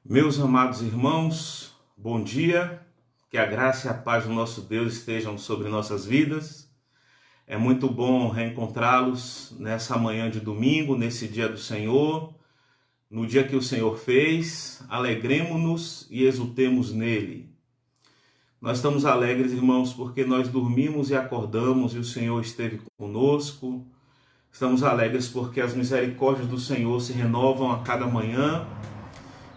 Meus amados irmãos, bom dia, que a graça e a paz do nosso Deus estejam sobre nossas vidas. É muito bom reencontrá-los nessa manhã de domingo, nesse dia do Senhor, no dia que o Senhor fez. Alegremo-nos e exultemos nele. Nós estamos alegres, irmãos, porque nós dormimos e acordamos e o Senhor esteve conosco. Estamos alegres porque as misericórdias do Senhor se renovam a cada manhã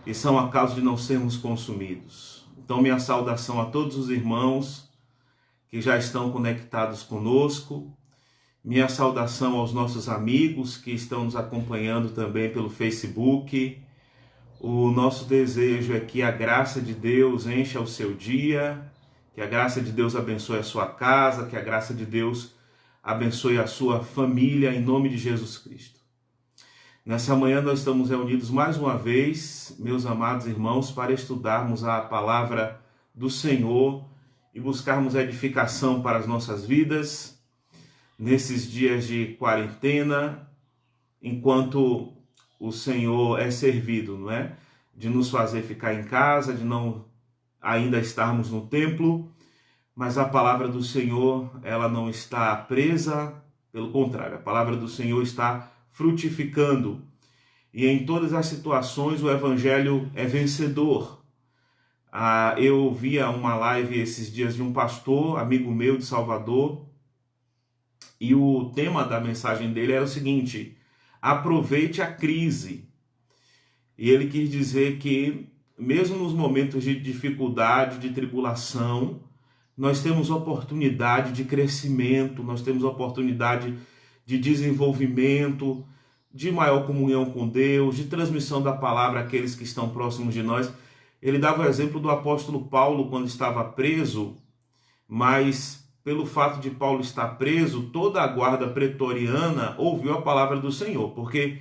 e são a causa de não sermos consumidos. Então, minha saudação a todos os irmãos que já estão conectados conosco, minha saudação aos nossos amigos que estão nos acompanhando também pelo Facebook. O nosso desejo é que a graça de Deus encha o seu dia, que a graça de Deus abençoe a sua casa, que a graça de Deus abençoe a sua família, em nome de Jesus Cristo. Nessa manhã nós estamos reunidos mais uma vez, meus amados irmãos, para estudarmos a palavra do Senhor e buscarmos edificação para as nossas vidas, nesses dias de quarentena, enquanto o Senhor é servido, não é? De nos fazer ficar em casa, de não ainda estarmos no templo, mas a palavra do Senhor, ela não está presa, pelo contrário, a palavra do Senhor está frutificando. E em todas as situações o evangelho é vencedor. Eu via uma live esses dias de um pastor, amigo meu de Salvador, e o tema da mensagem dele era o seguinte: aproveite a crise. E ele quis dizer que, mesmo nos momentos de dificuldade, de tribulação, nós temos oportunidade de crescimento, nós temos oportunidade de desenvolvimento, de maior comunhão com Deus, de transmissão da palavra àqueles que estão próximos de nós. Ele dava o exemplo do apóstolo Paulo quando estava preso, mas pelo fato de Paulo estar preso, toda a guarda pretoriana ouviu a palavra do Senhor, porque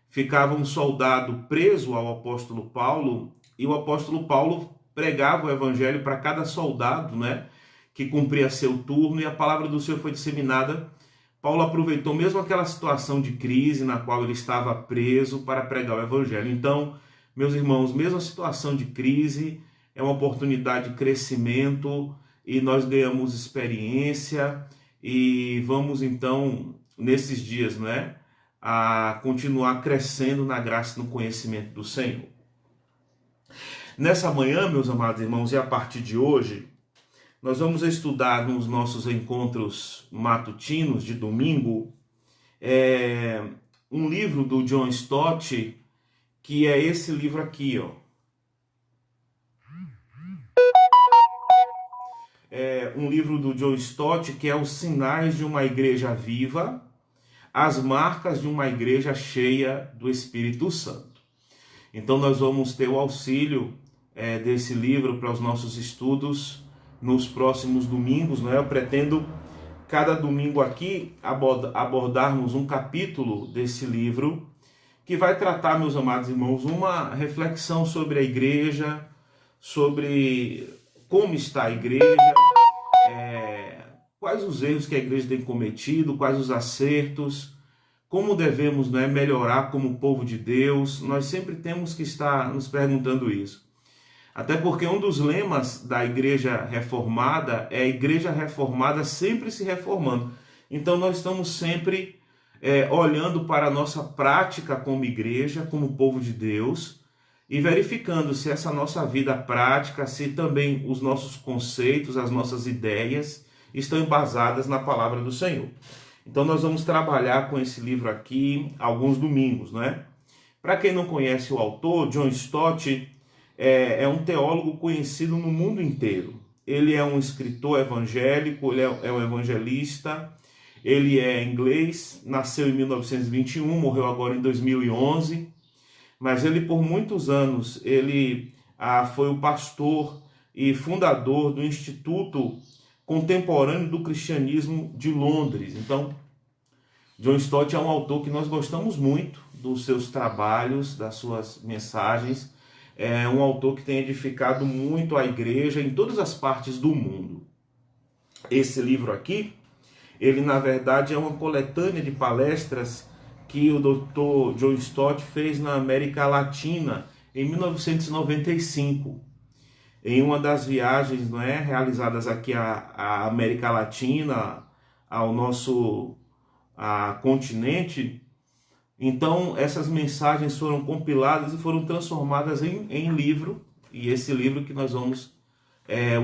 ficava um soldado preso ao apóstolo Paulo, e o apóstolo Paulo pregava o evangelho para cada soldado, né, que cumpria seu turno, e a palavra do Senhor foi disseminada. Paulo aproveitou mesmo aquela situação de crise na qual ele estava preso para pregar o evangelho. Então, meus irmãos, mesmo a situação de crise é uma oportunidade de crescimento e nós ganhamos experiência e vamos então, nesses dias, né, a continuar crescendo na graça e no conhecimento do Senhor. Nessa manhã, meus amados irmãos, e a partir de hoje, nós vamos estudar nos nossos encontros matutinos de domingo um livro do John Stott, que é esse livro aqui, ó. É um livro do John Stott que é Os Sinais de uma Igreja Viva, as marcas de uma igreja cheia do Espírito Santo. Então nós vamos ter o auxílio desse livro para os nossos estudos nos próximos domingos, né? Eu pretendo, cada domingo aqui, abordarmos um capítulo desse livro, que vai tratar, meus amados irmãos, uma reflexão sobre a igreja, sobre como está a igreja, quais os erros que a igreja tem cometido, quais os acertos, como devemos, né, melhorar como povo de Deus. Nós sempre temos que estar nos perguntando isso. Até porque um dos lemas da igreja reformada é a igreja reformada sempre se reformando. Então nós estamos sempre olhando para a nossa prática como igreja, como povo de Deus, e verificando se essa nossa vida prática, se também os nossos conceitos, as nossas ideias estão embasadas na palavra do Senhor. Então nós vamos trabalhar com esse livro aqui alguns domingos, né? Para quem não conhece o autor, John Stott é um teólogo conhecido no mundo inteiro. Ele é um escritor evangélico, ele é um evangelista, ele é inglês, nasceu em 1921, morreu agora em 2011, mas ele por muitos anos ele foi o pastor e fundador do Instituto Contemporâneo do Cristianismo de Londres. Então, John Stott é um autor que nós gostamos muito dos seus trabalhos, das suas mensagens. É um autor que tem edificado muito a igreja em todas as partes do mundo. Esse livro aqui, ele na verdade é uma coletânea de palestras que o Dr. John Stott fez na América Latina em 1995, em uma das viagens, não é, realizadas aqui à América Latina, ao nosso continente. Então, essas mensagens foram compiladas e foram transformadas em livro, e esse livro que nós vamos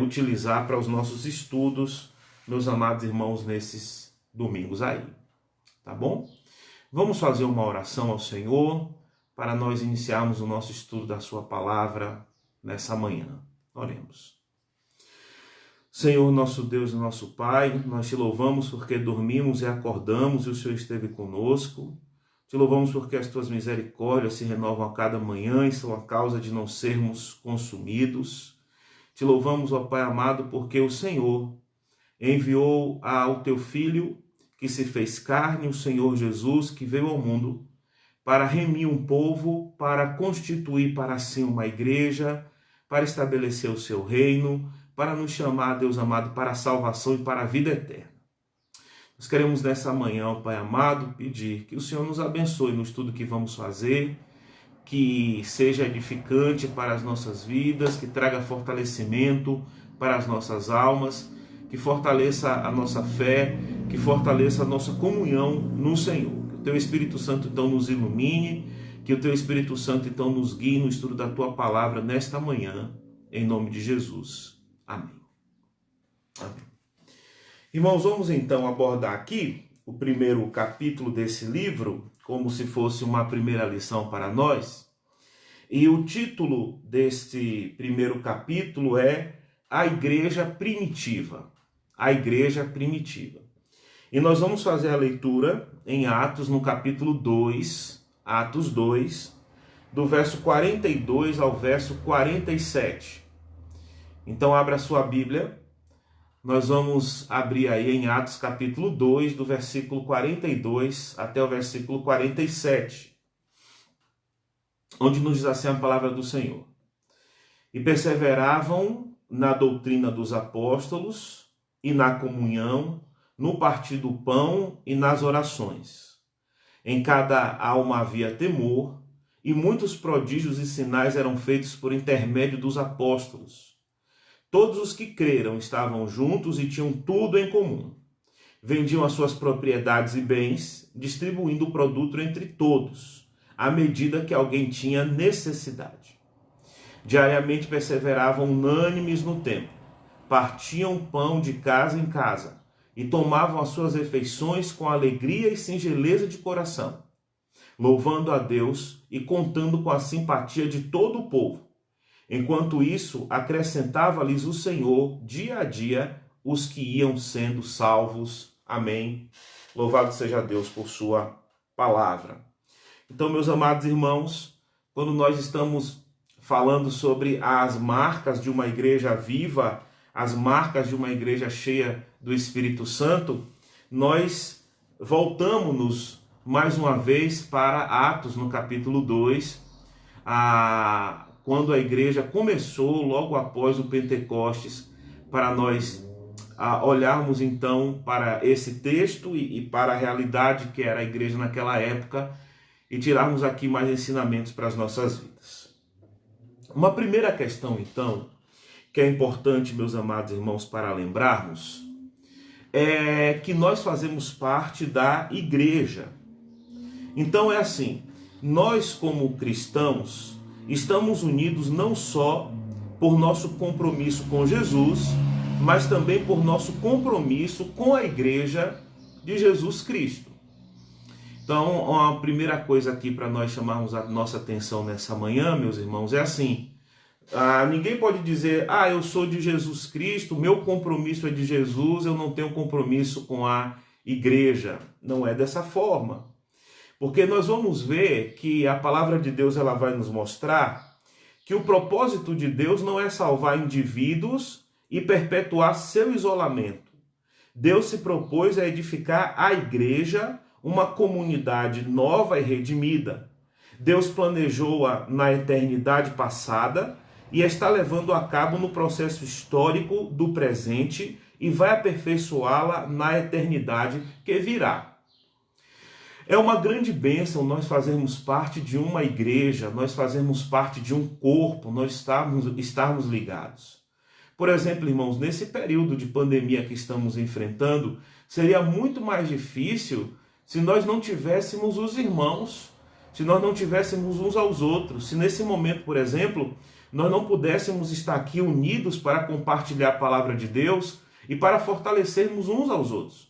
utilizar para os nossos estudos, meus amados irmãos, nesses domingos aí, tá bom? Vamos fazer uma oração ao Senhor para nós iniciarmos o nosso estudo da sua palavra nessa manhã. Oremos. Senhor, nosso Deus e nosso Pai, nós te louvamos porque dormimos e acordamos e o Senhor esteve conosco. Te louvamos porque as tuas misericórdias se renovam a cada manhã e são a causa de não sermos consumidos. Te louvamos, ó Pai amado, porque o Senhor enviou ao teu Filho que se fez carne, o Senhor Jesus, que veio ao mundo para remir um povo, para constituir para si uma igreja, para estabelecer o seu reino, para nos chamar, Deus amado, para a salvação e para a vida eterna. Nós queremos nessa manhã, ó Pai amado, pedir que o Senhor nos abençoe no estudo que vamos fazer, que seja edificante para as nossas vidas, que traga fortalecimento para as nossas almas, que fortaleça a nossa fé, que fortaleça a nossa comunhão no Senhor. Que o Teu Espírito Santo então nos ilumine, que o Teu Espírito Santo então nos guie no estudo da Tua palavra nesta manhã, em nome de Jesus. Amém. Amém. Irmãos, vamos então abordar aqui o primeiro capítulo desse livro, como se fosse uma primeira lição para nós. E o título deste primeiro capítulo é A Igreja Primitiva. A Igreja Primitiva. E nós vamos fazer a leitura em Atos, no capítulo 2, Atos 2, do verso 42 ao verso 47. Então, abra a sua Bíblia. Nós vamos abrir aí em Atos, capítulo 2, do versículo 42 até o versículo 47, onde nos diz assim a palavra do Senhor. E perseveravam na doutrina dos apóstolos e na comunhão, no partir do pão e nas orações. Em cada alma havia temor, e muitos prodígios e sinais eram feitos por intermédio dos apóstolos. Todos os que creram estavam juntos e tinham tudo em comum. Vendiam as suas propriedades e bens, distribuindo o produto entre todos, à medida que alguém tinha necessidade. Diariamente perseveravam unânimes no templo, partiam pão de casa em casa e tomavam as suas refeições com alegria e singeleza de coração, louvando a Deus e contando com a simpatia de todo o povo. Enquanto isso, acrescentava-lhes o Senhor, dia a dia, os que iam sendo salvos. Amém. Louvado seja Deus por sua palavra. Então, meus amados irmãos, quando nós estamos falando sobre as marcas de uma igreja viva, as marcas de uma igreja cheia do Espírito Santo, nós voltamos-nos mais uma vez para Atos, no capítulo 2, quando a igreja começou logo após o Pentecostes, para nós olharmos então para esse texto e para a realidade que era a igreja naquela época e tirarmos aqui mais ensinamentos para as nossas vidas. Uma primeira questão então, que é importante, meus amados irmãos, para lembrarmos, é que nós fazemos parte da igreja. Então é assim, nós como cristãos estamos unidos não só por nosso compromisso com Jesus, mas também por nosso compromisso com a igreja de Jesus Cristo. Então, a primeira coisa aqui para nós chamarmos a nossa atenção nessa manhã, meus irmãos, é assim, ninguém pode dizer, eu sou de Jesus Cristo, meu compromisso é de Jesus, eu não tenho compromisso com a igreja. Não é dessa forma. Porque nós vamos ver que a palavra de Deus ela vai nos mostrar que o propósito de Deus não é salvar indivíduos e perpetuar seu isolamento. Deus se propôs a edificar a igreja, uma comunidade nova e redimida. Deus planejou-a na eternidade passada e está levando a cabo no processo histórico do presente e vai aperfeiçoá-la na eternidade que virá. É uma grande bênção nós fazermos parte de uma igreja, nós fazermos parte de um corpo, nós estarmos ligados. Por exemplo, irmãos, nesse período de pandemia que estamos enfrentando, seria muito mais difícil se nós não tivéssemos os irmãos, se nós não tivéssemos uns aos outros, se nesse momento, por exemplo, nós não pudéssemos estar aqui unidos para compartilhar a palavra de Deus e para fortalecermos uns aos outros.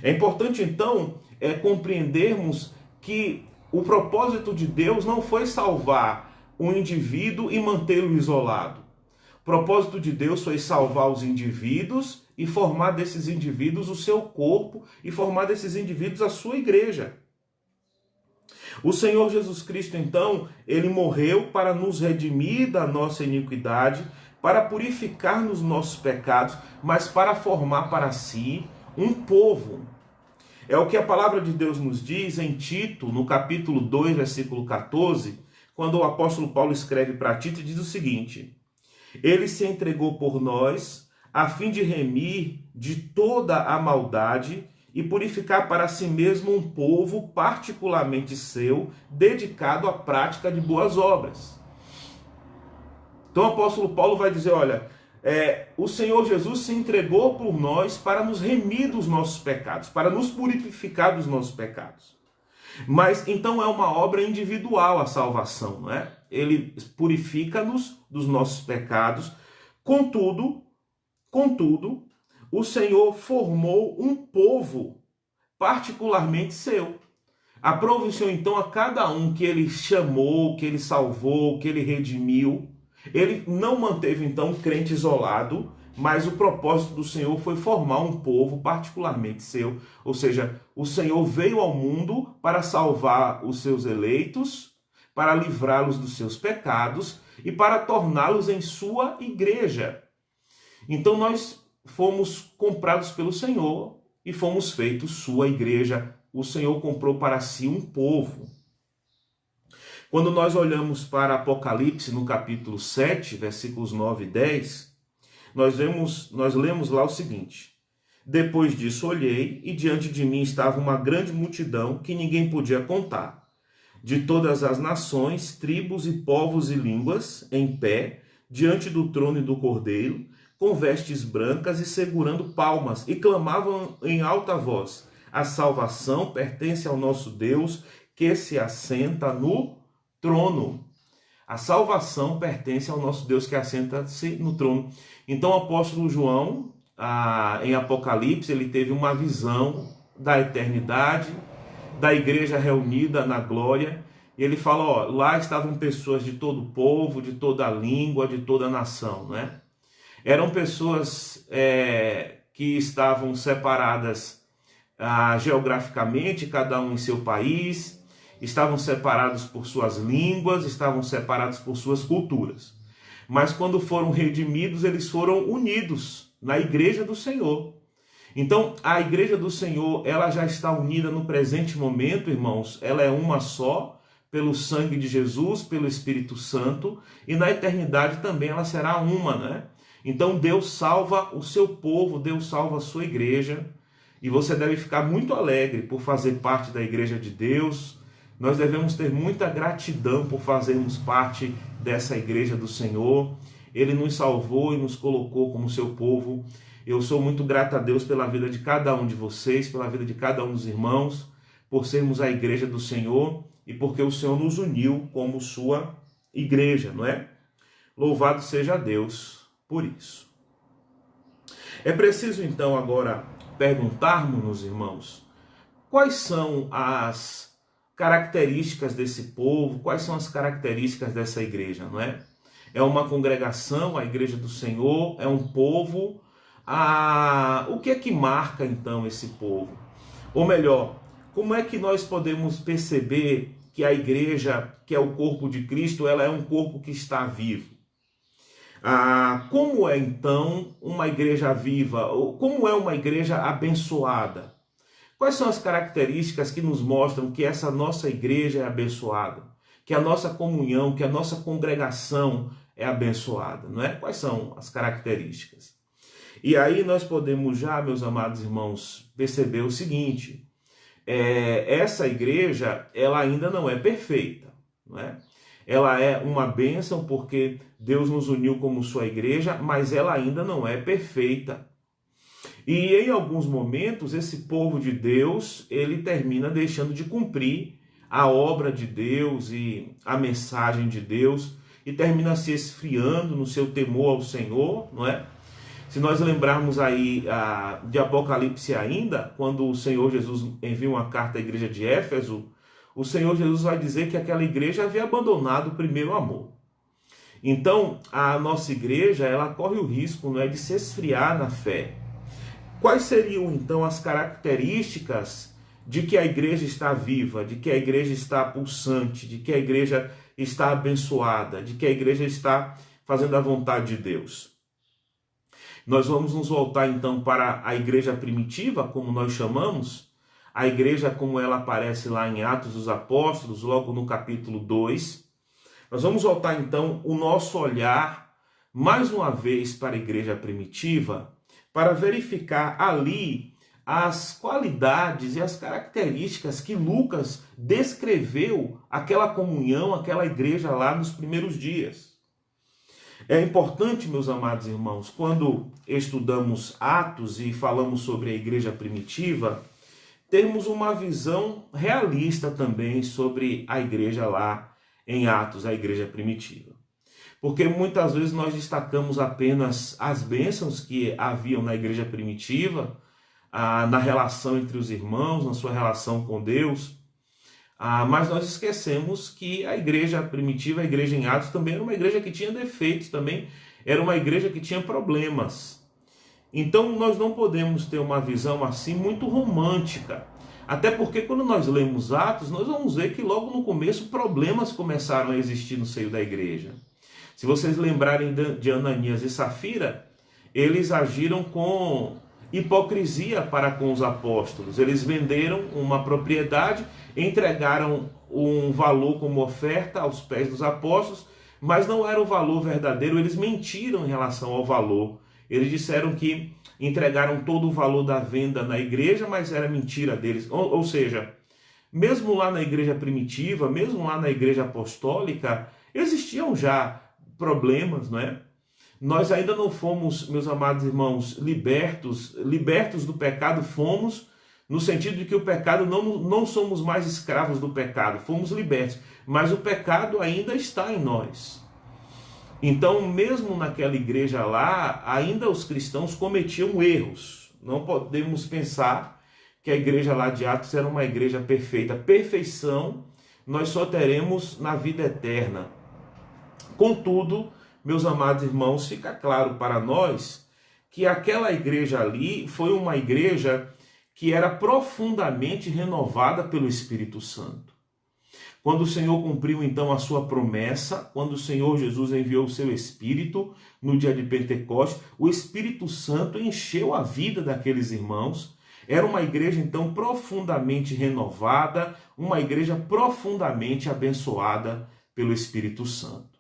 É importante, então, compreendermos que o propósito de Deus não foi salvar um indivíduo e mantê-lo isolado. O propósito de Deus foi salvar os indivíduos e formar desses indivíduos o seu corpo e formar desses indivíduos a sua igreja. O Senhor Jesus Cristo, então, ele morreu para nos redimir da nossa iniquidade, para purificar nos nossos pecados, mas para formar para si um povo. É o que a palavra de Deus nos diz em Tito, no capítulo 2, versículo 14, quando o apóstolo Paulo escreve para Tito, diz o seguinte: ele se entregou por nós, a fim de remir de toda a maldade e purificar para si mesmo um povo particularmente seu, dedicado à prática de boas obras. Então o apóstolo Paulo vai dizer, olha, o Senhor Jesus se entregou por nós para nos remir dos nossos pecados, para nos purificar dos nossos pecados. Mas então é uma obra individual a salvação, não é? Ele purifica-nos dos nossos pecados. Contudo, o Senhor formou um povo particularmente seu. Aprovou então a cada um que ele chamou, que ele salvou, que ele redimiu. Ele não manteve então um crente isolado, mas o propósito do Senhor foi formar um povo particularmente seu. Ou seja, o Senhor veio ao mundo para salvar os seus eleitos, para livrá-los dos seus pecados e para torná-los em sua igreja. Então nós fomos comprados pelo Senhor e fomos feitos sua igreja. O Senhor comprou para si um povo. Quando nós olhamos para Apocalipse, no capítulo 7, versículos 9 e 10, nós lemos lá o seguinte: depois disso olhei, e diante de mim estava uma grande multidão que ninguém podia contar, de todas as nações, tribos e povos e línguas, em pé, diante do trono e do Cordeiro, com vestes brancas e segurando palmas, e clamavam em alta voz: a salvação pertence ao nosso Deus, que se assenta no trono. A salvação pertence ao nosso Deus que assenta-se no trono. Então o apóstolo João, em Apocalipse, ele teve uma visão da eternidade, da igreja reunida na glória, e ele fala, lá estavam pessoas de todo o povo, de toda a língua, de toda a nação, né? Eram pessoas que estavam separadas geograficamente, cada um em seu país, estavam separados por suas línguas, estavam separados por suas culturas. Mas quando foram redimidos, eles foram unidos na igreja do Senhor. Então, a igreja do Senhor, ela já está unida no presente momento, irmãos. Ela é uma só, pelo sangue de Jesus, pelo Espírito Santo, e na eternidade também ela será uma, né? Então, Deus salva o seu povo, Deus salva a sua igreja, e você deve ficar muito alegre por fazer parte da igreja de Deus. Nós devemos ter muita gratidão por fazermos parte dessa igreja do Senhor. Ele nos salvou e nos colocou como seu povo. Eu sou muito grato a Deus pela vida de cada um de vocês, pela vida de cada um dos irmãos, por sermos a igreja do Senhor e porque o Senhor nos uniu como sua igreja, não é? Louvado seja Deus por isso. É preciso então agora perguntarmos, irmãos, quais são as características desse povo, quais são as características dessa igreja, não é? É uma congregação, a igreja do Senhor, é um povo. O que é que marca então esse povo? Ou melhor, como é que nós podemos perceber que a igreja, que é o corpo de Cristo, ela é um corpo que está vivo? Como é então uma igreja viva? Como é uma igreja abençoada? Quais são as características que nos mostram que essa nossa igreja é abençoada? Que a nossa comunhão, que a nossa congregação é abençoada, não é? Quais são as características? E aí nós podemos já, meus amados irmãos, perceber o seguinte: essa igreja, ela ainda não é perfeita, não é? Ela é uma bênção porque Deus nos uniu como sua igreja, mas ela ainda não é perfeita. E em alguns momentos, esse povo de Deus, ele termina deixando de cumprir a obra de Deus e a mensagem de Deus, e termina se esfriando no seu temor ao Senhor, não é? Se nós lembrarmos aí de Apocalipse ainda, quando o Senhor Jesus envia uma carta à igreja de Éfeso, o Senhor Jesus vai dizer que aquela igreja havia abandonado o primeiro amor. Então, a nossa igreja, ela corre o risco, não é, de se esfriar na fé. Quais seriam então as características de que a igreja está viva, de que a igreja está pulsante, de que a igreja está abençoada, de que a igreja está fazendo a vontade de Deus? Nós vamos nos voltar então para a igreja primitiva, como nós chamamos, a igreja como ela aparece lá em Atos dos Apóstolos, logo no capítulo 2. Nós vamos voltar então o nosso olhar mais uma vez para a igreja primitiva, para verificar ali as qualidades e as características que Lucas descreveu aquela comunhão, aquela igreja lá nos primeiros dias. É importante, meus amados irmãos, quando estudamos Atos e falamos sobre a igreja primitiva, termos uma visão realista também sobre a igreja lá em Atos, a igreja primitiva. Porque muitas vezes nós destacamos apenas as bênçãos que haviam na igreja primitiva, na relação entre os irmãos, na sua relação com Deus, mas nós esquecemos que a igreja primitiva, a igreja em Atos, também era uma igreja que tinha defeitos, também era uma igreja que tinha problemas. Então nós não podemos ter uma visão assim muito romântica, até porque quando nós lemos Atos, nós vamos ver que logo no começo problemas começaram a existir no seio da igreja. Se vocês lembrarem de Ananias e Safira, eles agiram com hipocrisia para com os apóstolos. Eles venderam uma propriedade, entregaram um valor como oferta aos pés dos apóstolos, mas não era o valor verdadeiro, eles mentiram em relação ao valor. Eles disseram que entregaram todo o valor da venda na igreja, mas era mentira deles. Ou seja, mesmo lá na igreja primitiva, mesmo lá na igreja apostólica, existiam já problemas, não é? Nós ainda não fomos, meus amados irmãos, libertos do pecado, fomos, no sentido de que o pecado, não somos mais escravos do pecado, fomos libertos, mas o pecado ainda está em nós. Então, mesmo naquela igreja lá, ainda os cristãos cometiam erros. Não podemos pensar que a igreja lá de Atos era uma igreja perfeita. Perfeição nós só teremos na vida eterna. Contudo, meus amados irmãos, fica claro para nós que aquela igreja ali foi uma igreja que era profundamente renovada pelo Espírito Santo. Quando o Senhor cumpriu então a sua promessa, quando o Senhor Jesus enviou o seu Espírito no dia de Pentecostes, o Espírito Santo encheu a vida daqueles irmãos. Era uma igreja então profundamente renovada, uma igreja profundamente abençoada pelo Espírito Santo.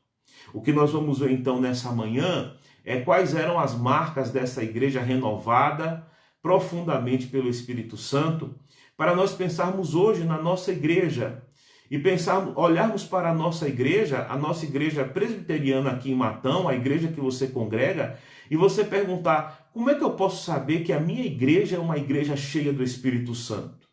O que nós vamos ver então nessa manhã é quais eram as marcas dessa igreja renovada profundamente pelo Espírito Santo, para nós pensarmos hoje na nossa igreja e olharmos para a nossa igreja presbiteriana aqui em Matão, a igreja que você congrega, e você perguntar: como é que eu posso saber que a minha igreja é uma igreja cheia do Espírito Santo?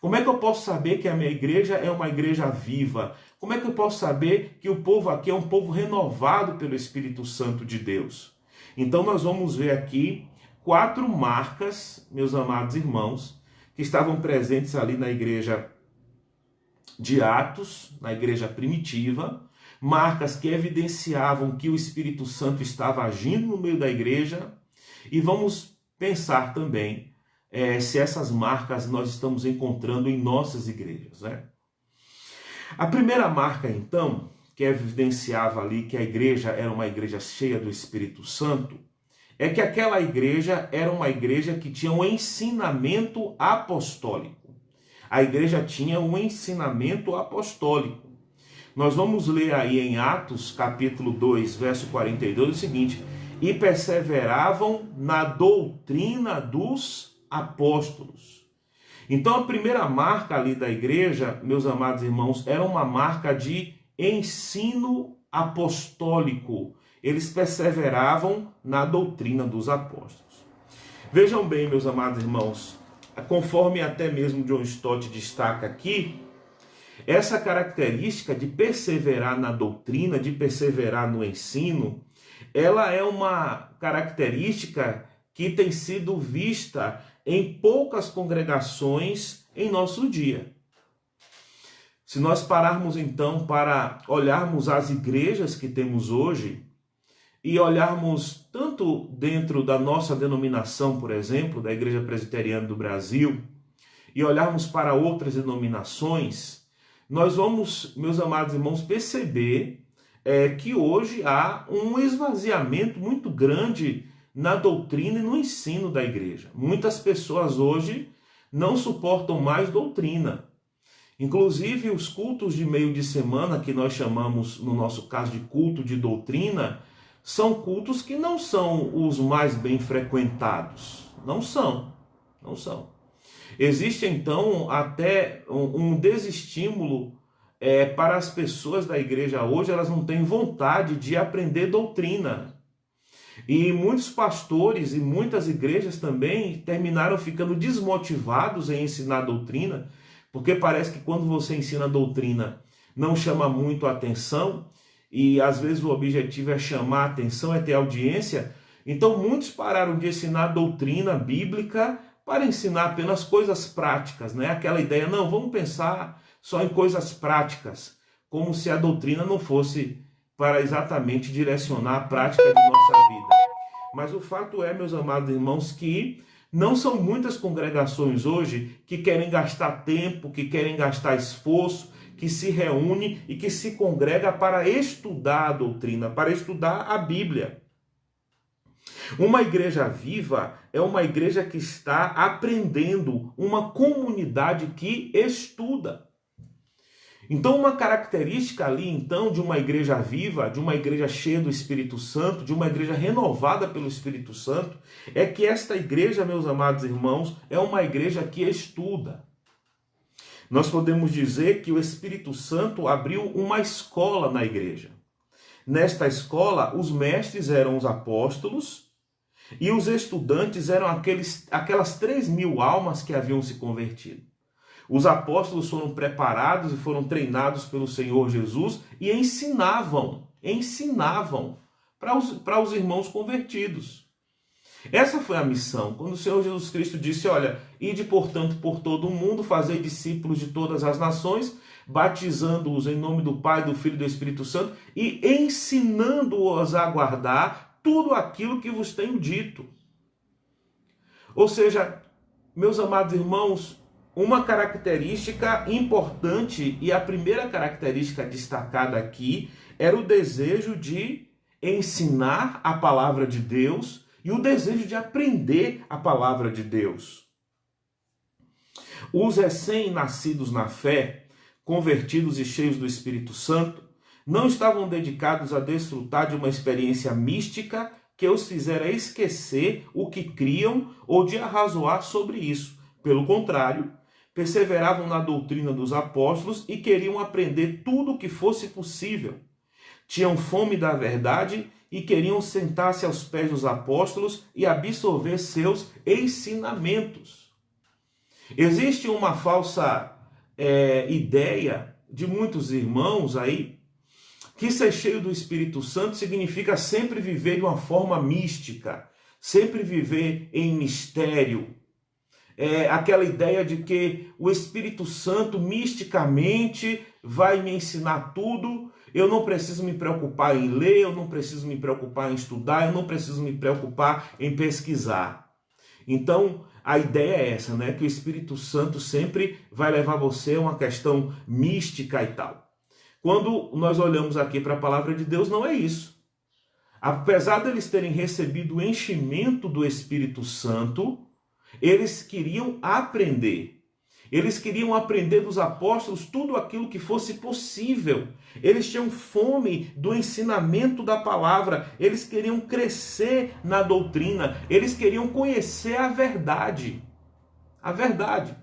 Como é que eu posso saber que a minha igreja é uma igreja viva? Como é que eu posso saber que o povo aqui é um povo renovado pelo Espírito Santo de Deus? Então nós vamos ver aqui 4 marcas, meus amados irmãos, que estavam presentes ali na igreja de Atos, na igreja primitiva, marcas que evidenciavam que o Espírito Santo estava agindo no meio da igreja, e vamos pensar também se essas marcas nós estamos encontrando em nossas igrejas, né? A primeira marca, então, que evidenciava ali que a igreja era uma igreja cheia do Espírito Santo, é que aquela igreja era uma igreja que tinha um ensinamento apostólico. A igreja tinha um ensinamento apostólico. Nós vamos ler aí em Atos, capítulo 2, verso 42, o seguinte: e perseveravam na doutrina dos apóstolos. Então a primeira marca ali da igreja, meus amados irmãos, era uma marca de ensino apostólico. Eles perseveravam na doutrina dos apóstolos. Vejam bem, meus amados irmãos, conforme até mesmo John Stott destaca aqui, essa característica de perseverar na doutrina, de perseverar no ensino, ela é uma característica que tem sido vista em poucas congregações em nosso dia. Se nós pararmos então para olharmos as igrejas que temos hoje e olharmos tanto dentro da nossa denominação, por exemplo, da Igreja Presbiteriana do Brasil, e olharmos para outras denominações, nós vamos, meus amados irmãos, perceber que hoje há um esvaziamento muito grande na doutrina e no ensino da igreja. Muitas pessoas hoje não suportam mais doutrina. Inclusive, os cultos de meio de semana, que nós chamamos, no nosso caso, de culto de doutrina, são cultos que não são os mais bem frequentados. Não são. Existe, então, até um desestímulo para as pessoas da igreja hoje. Elas não têm vontade de aprender doutrina. E muitos pastores e muitas igrejas também terminaram ficando desmotivados em ensinar doutrina, porque parece que quando você ensina doutrina não chama muito a atenção, e às vezes o objetivo é chamar a atenção, é ter audiência. Então muitos pararam de ensinar doutrina bíblica para ensinar apenas coisas práticas, né? Aquela ideia, não, vamos pensar só em coisas práticas, como se a doutrina não fosse para exatamente direcionar a prática de nossa vida. Mas o fato é, meus amados irmãos, que não são muitas congregações hoje que querem gastar tempo, que querem gastar esforço, que se reúne e que se congrega para estudar a doutrina, para estudar a Bíblia. Uma igreja viva é uma igreja que está aprendendo, uma comunidade que estuda. Então, uma característica ali, então, de uma igreja viva, de uma igreja cheia do Espírito Santo, de uma igreja renovada pelo Espírito Santo, é que esta igreja, meus amados irmãos, é uma igreja que estuda. Nós podemos dizer que o Espírito Santo abriu uma escola na igreja. Nesta escola, os mestres eram os apóstolos e os estudantes eram aquelas 3.000 almas que haviam se convertido. Os apóstolos foram preparados e foram treinados pelo Senhor Jesus e ensinavam para os irmãos convertidos. Essa foi a missão. Quando o Senhor Jesus Cristo disse, olha, ide portanto por todo o mundo, fazei discípulos de todas as nações, batizando-os em nome do Pai, do Filho e do Espírito Santo e ensinando-os a guardar tudo aquilo que vos tenho dito. Ou seja, meus amados irmãos, uma característica importante, e a primeira característica destacada aqui, era o desejo de ensinar a palavra de Deus e o desejo de aprender a palavra de Deus. Os recém-nascidos na fé, convertidos e cheios do Espírito Santo, não estavam dedicados a desfrutar de uma experiência mística que os fizera esquecer o que criam ou de arrazoar sobre isso. Pelo contrário, perseveravam na doutrina dos apóstolos e queriam aprender tudo o que fosse possível. Tinham fome da verdade e queriam sentar-se aos pés dos apóstolos e absorver seus ensinamentos. Existe uma falsa ideia de muitos irmãos aí que ser cheio do Espírito Santo significa sempre viver de uma forma mística, sempre viver em mistério. Aquela ideia de que o Espírito Santo misticamente vai me ensinar tudo, eu não preciso me preocupar em ler, eu não preciso me preocupar em estudar, eu não preciso me preocupar em pesquisar. Então, a ideia é essa, né? Que o Espírito Santo sempre vai levar você a uma questão mística e tal. Quando nós olhamos aqui para a palavra de Deus, não é isso. Apesar deles terem recebido o enchimento do Espírito Santo, eles queriam aprender. Eles queriam aprender dos apóstolos tudo aquilo que fosse possível. Eles tinham fome do ensinamento da palavra. Eles queriam crescer na doutrina. Eles queriam conhecer a verdade. A verdade.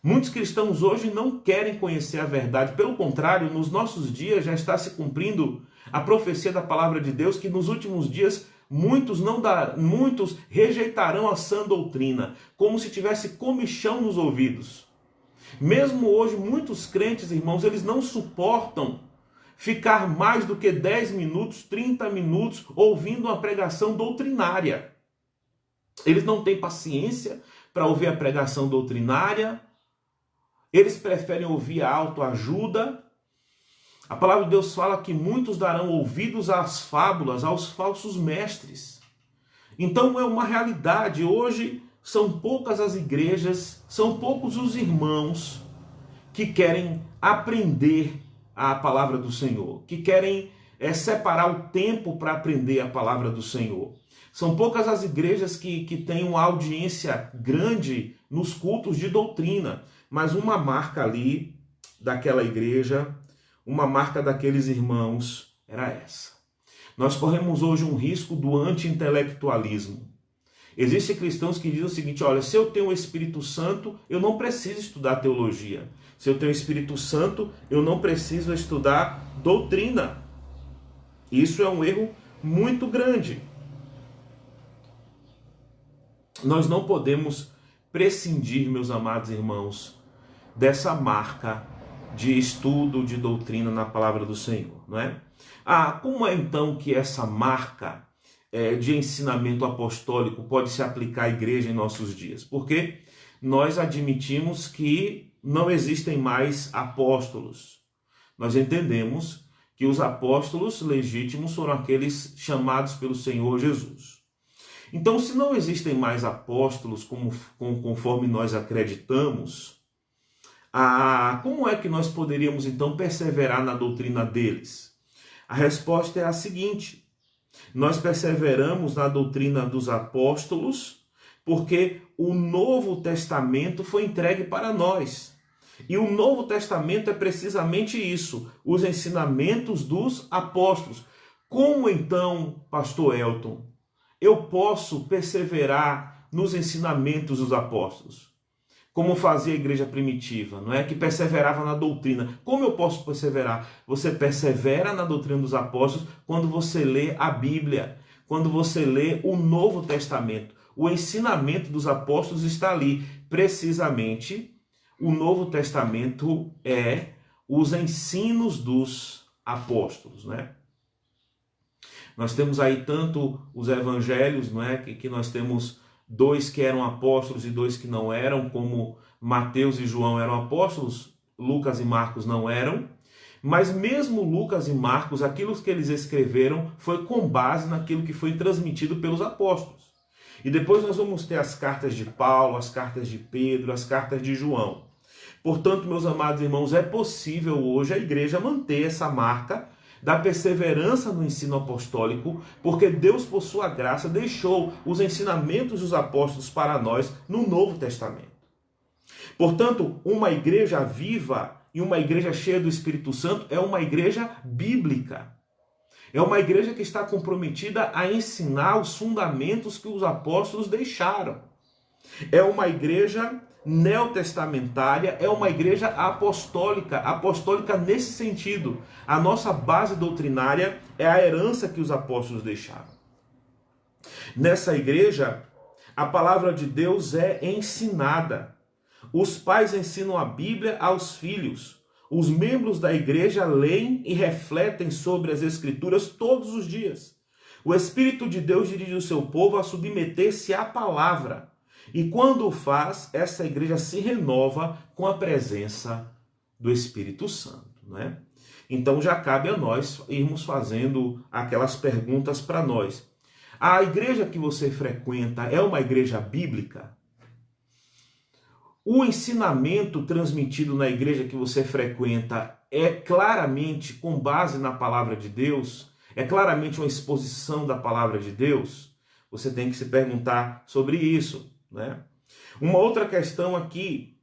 Muitos cristãos hoje não querem conhecer a verdade. Pelo contrário, nos nossos dias já está se cumprindo a profecia da palavra de Deus que nos últimos dias muitos rejeitarão a sã doutrina, como se tivesse comichão nos ouvidos. Mesmo hoje, muitos crentes, irmãos, eles não suportam ficar mais do que 10 minutos, 30 minutos ouvindo uma pregação doutrinária. Eles não têm paciência para ouvir a pregação doutrinária. Eles preferem ouvir a autoajuda. A palavra de Deus fala que muitos darão ouvidos às fábulas, aos falsos mestres. Então é uma realidade. Hoje são poucas as igrejas, são poucos os irmãos que querem aprender a palavra do Senhor, que querem separar o tempo para aprender a palavra do Senhor. São poucas as igrejas que têm uma audiência grande nos cultos de doutrina, mas uma marca ali daquela igreja, uma marca daqueles irmãos era essa. Nós corremos hoje um risco do anti-intelectualismo. Existem cristãos que dizem o seguinte: olha, se eu tenho o Espírito Santo, eu não preciso estudar teologia. Se eu tenho o Espírito Santo, eu não preciso estudar doutrina. Isso é um erro muito grande. Nós não podemos prescindir, meus amados irmãos, dessa marca de estudo de doutrina na palavra do Senhor, não é? Como é então que essa marca de ensinamento apostólico pode se aplicar à igreja em nossos dias? Porque nós admitimos que não existem mais apóstolos. Nós entendemos que os apóstolos legítimos foram aqueles chamados pelo Senhor Jesus. Então, se não existem mais apóstolos conforme nós acreditamos, como é que nós poderíamos então perseverar na doutrina deles? A resposta é a seguinte: nós perseveramos na doutrina dos apóstolos porque o Novo Testamento foi entregue para nós. E o Novo Testamento é precisamente isso, os ensinamentos dos apóstolos. Como então, pastor Elton, eu posso perseverar nos ensinamentos dos apóstolos? Como fazia a igreja primitiva, não é? Que perseverava na doutrina. Como eu posso perseverar? Você persevera na doutrina dos apóstolos quando você lê a Bíblia, quando você lê o Novo Testamento. O ensinamento dos apóstolos está ali. Precisamente, o Novo Testamento é os ensinos dos apóstolos, né? Nós temos aí tanto os evangelhos, não é? Que nós temos 2 que eram apóstolos e 2 que não eram, como Mateus e João eram apóstolos, Lucas e Marcos não eram. Mas mesmo Lucas e Marcos, aquilo que eles escreveram foi com base naquilo que foi transmitido pelos apóstolos. E depois nós vamos ter as cartas de Paulo, as cartas de Pedro, as cartas de João. Portanto, meus amados irmãos, é possível hoje a igreja manter essa marca da perseverança no ensino apostólico, porque Deus, por sua graça, deixou os ensinamentos dos apóstolos para nós no Novo Testamento. Portanto, uma igreja viva e uma igreja cheia do Espírito Santo é uma igreja bíblica. É uma igreja que está comprometida a ensinar os fundamentos que os apóstolos deixaram. É uma igreja neotestamentária, é uma igreja apostólica nesse sentido. A nossa base doutrinária é a herança que os apóstolos deixaram. Nessa igreja, a palavra de Deus é ensinada. Os pais ensinam a Bíblia aos filhos. Os membros da igreja leem e refletem sobre as Escrituras todos os dias. O Espírito de Deus dirige o seu povo a submeter-se à palavra. E quando o faz, essa igreja se renova com a presença do Espírito Santo, não é? Então já cabe a nós irmos fazendo aquelas perguntas para nós. A igreja que você frequenta é uma igreja bíblica? O ensinamento transmitido na igreja que você frequenta é claramente com base na palavra de Deus? É claramente uma exposição da palavra de Deus? Você tem que se perguntar sobre isso, né? Uma outra questão aqui: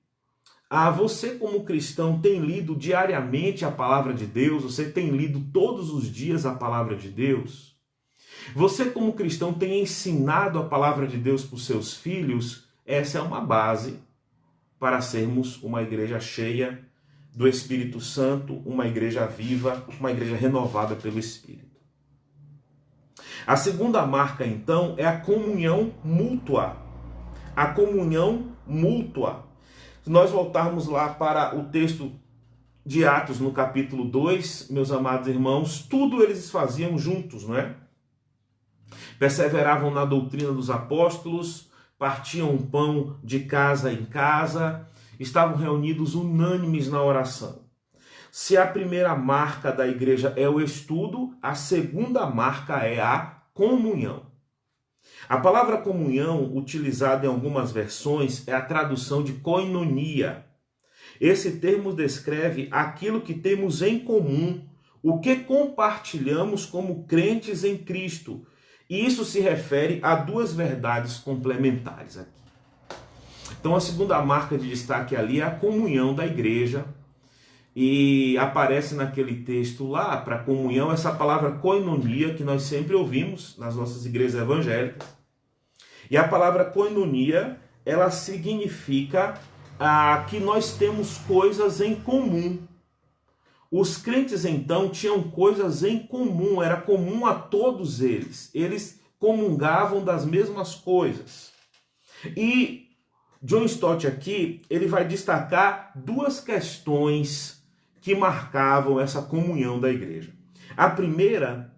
você como cristão tem lido diariamente a palavra de Deus? Você tem lido todos os dias a palavra de Deus? Você como cristão tem ensinado a palavra de Deus para os seus filhos? Essa é uma base para sermos uma igreja cheia do Espírito Santo, uma igreja viva, uma igreja renovada pelo Espírito. A segunda marca, então, é a comunhão mútua. A comunhão mútua. Se nós voltarmos lá para o texto de Atos, no capítulo 2, meus amados irmãos, tudo eles faziam juntos, não é? Perseveravam na doutrina dos apóstolos, partiam o pão de casa em casa, estavam reunidos unânimes na oração. Se a primeira marca da igreja é o estudo, a segunda marca é a comunhão. A palavra comunhão, utilizada em algumas versões, é a tradução de koinonia. Esse termo descreve aquilo que temos em comum, o que compartilhamos como crentes em Cristo. E isso se refere a duas verdades complementares aqui. Então a segunda marca de destaque ali é a comunhão da igreja. E aparece naquele texto lá, para comunhão, essa palavra koinonia, que nós sempre ouvimos nas nossas igrejas evangélicas. E a palavra koinonia, ela significa que nós temos coisas em comum. Os crentes, então, tinham coisas em comum, era comum a todos eles. Eles comungavam das mesmas coisas. E John Stott aqui, ele vai destacar duas questões que marcavam essa comunhão da igreja. A primeira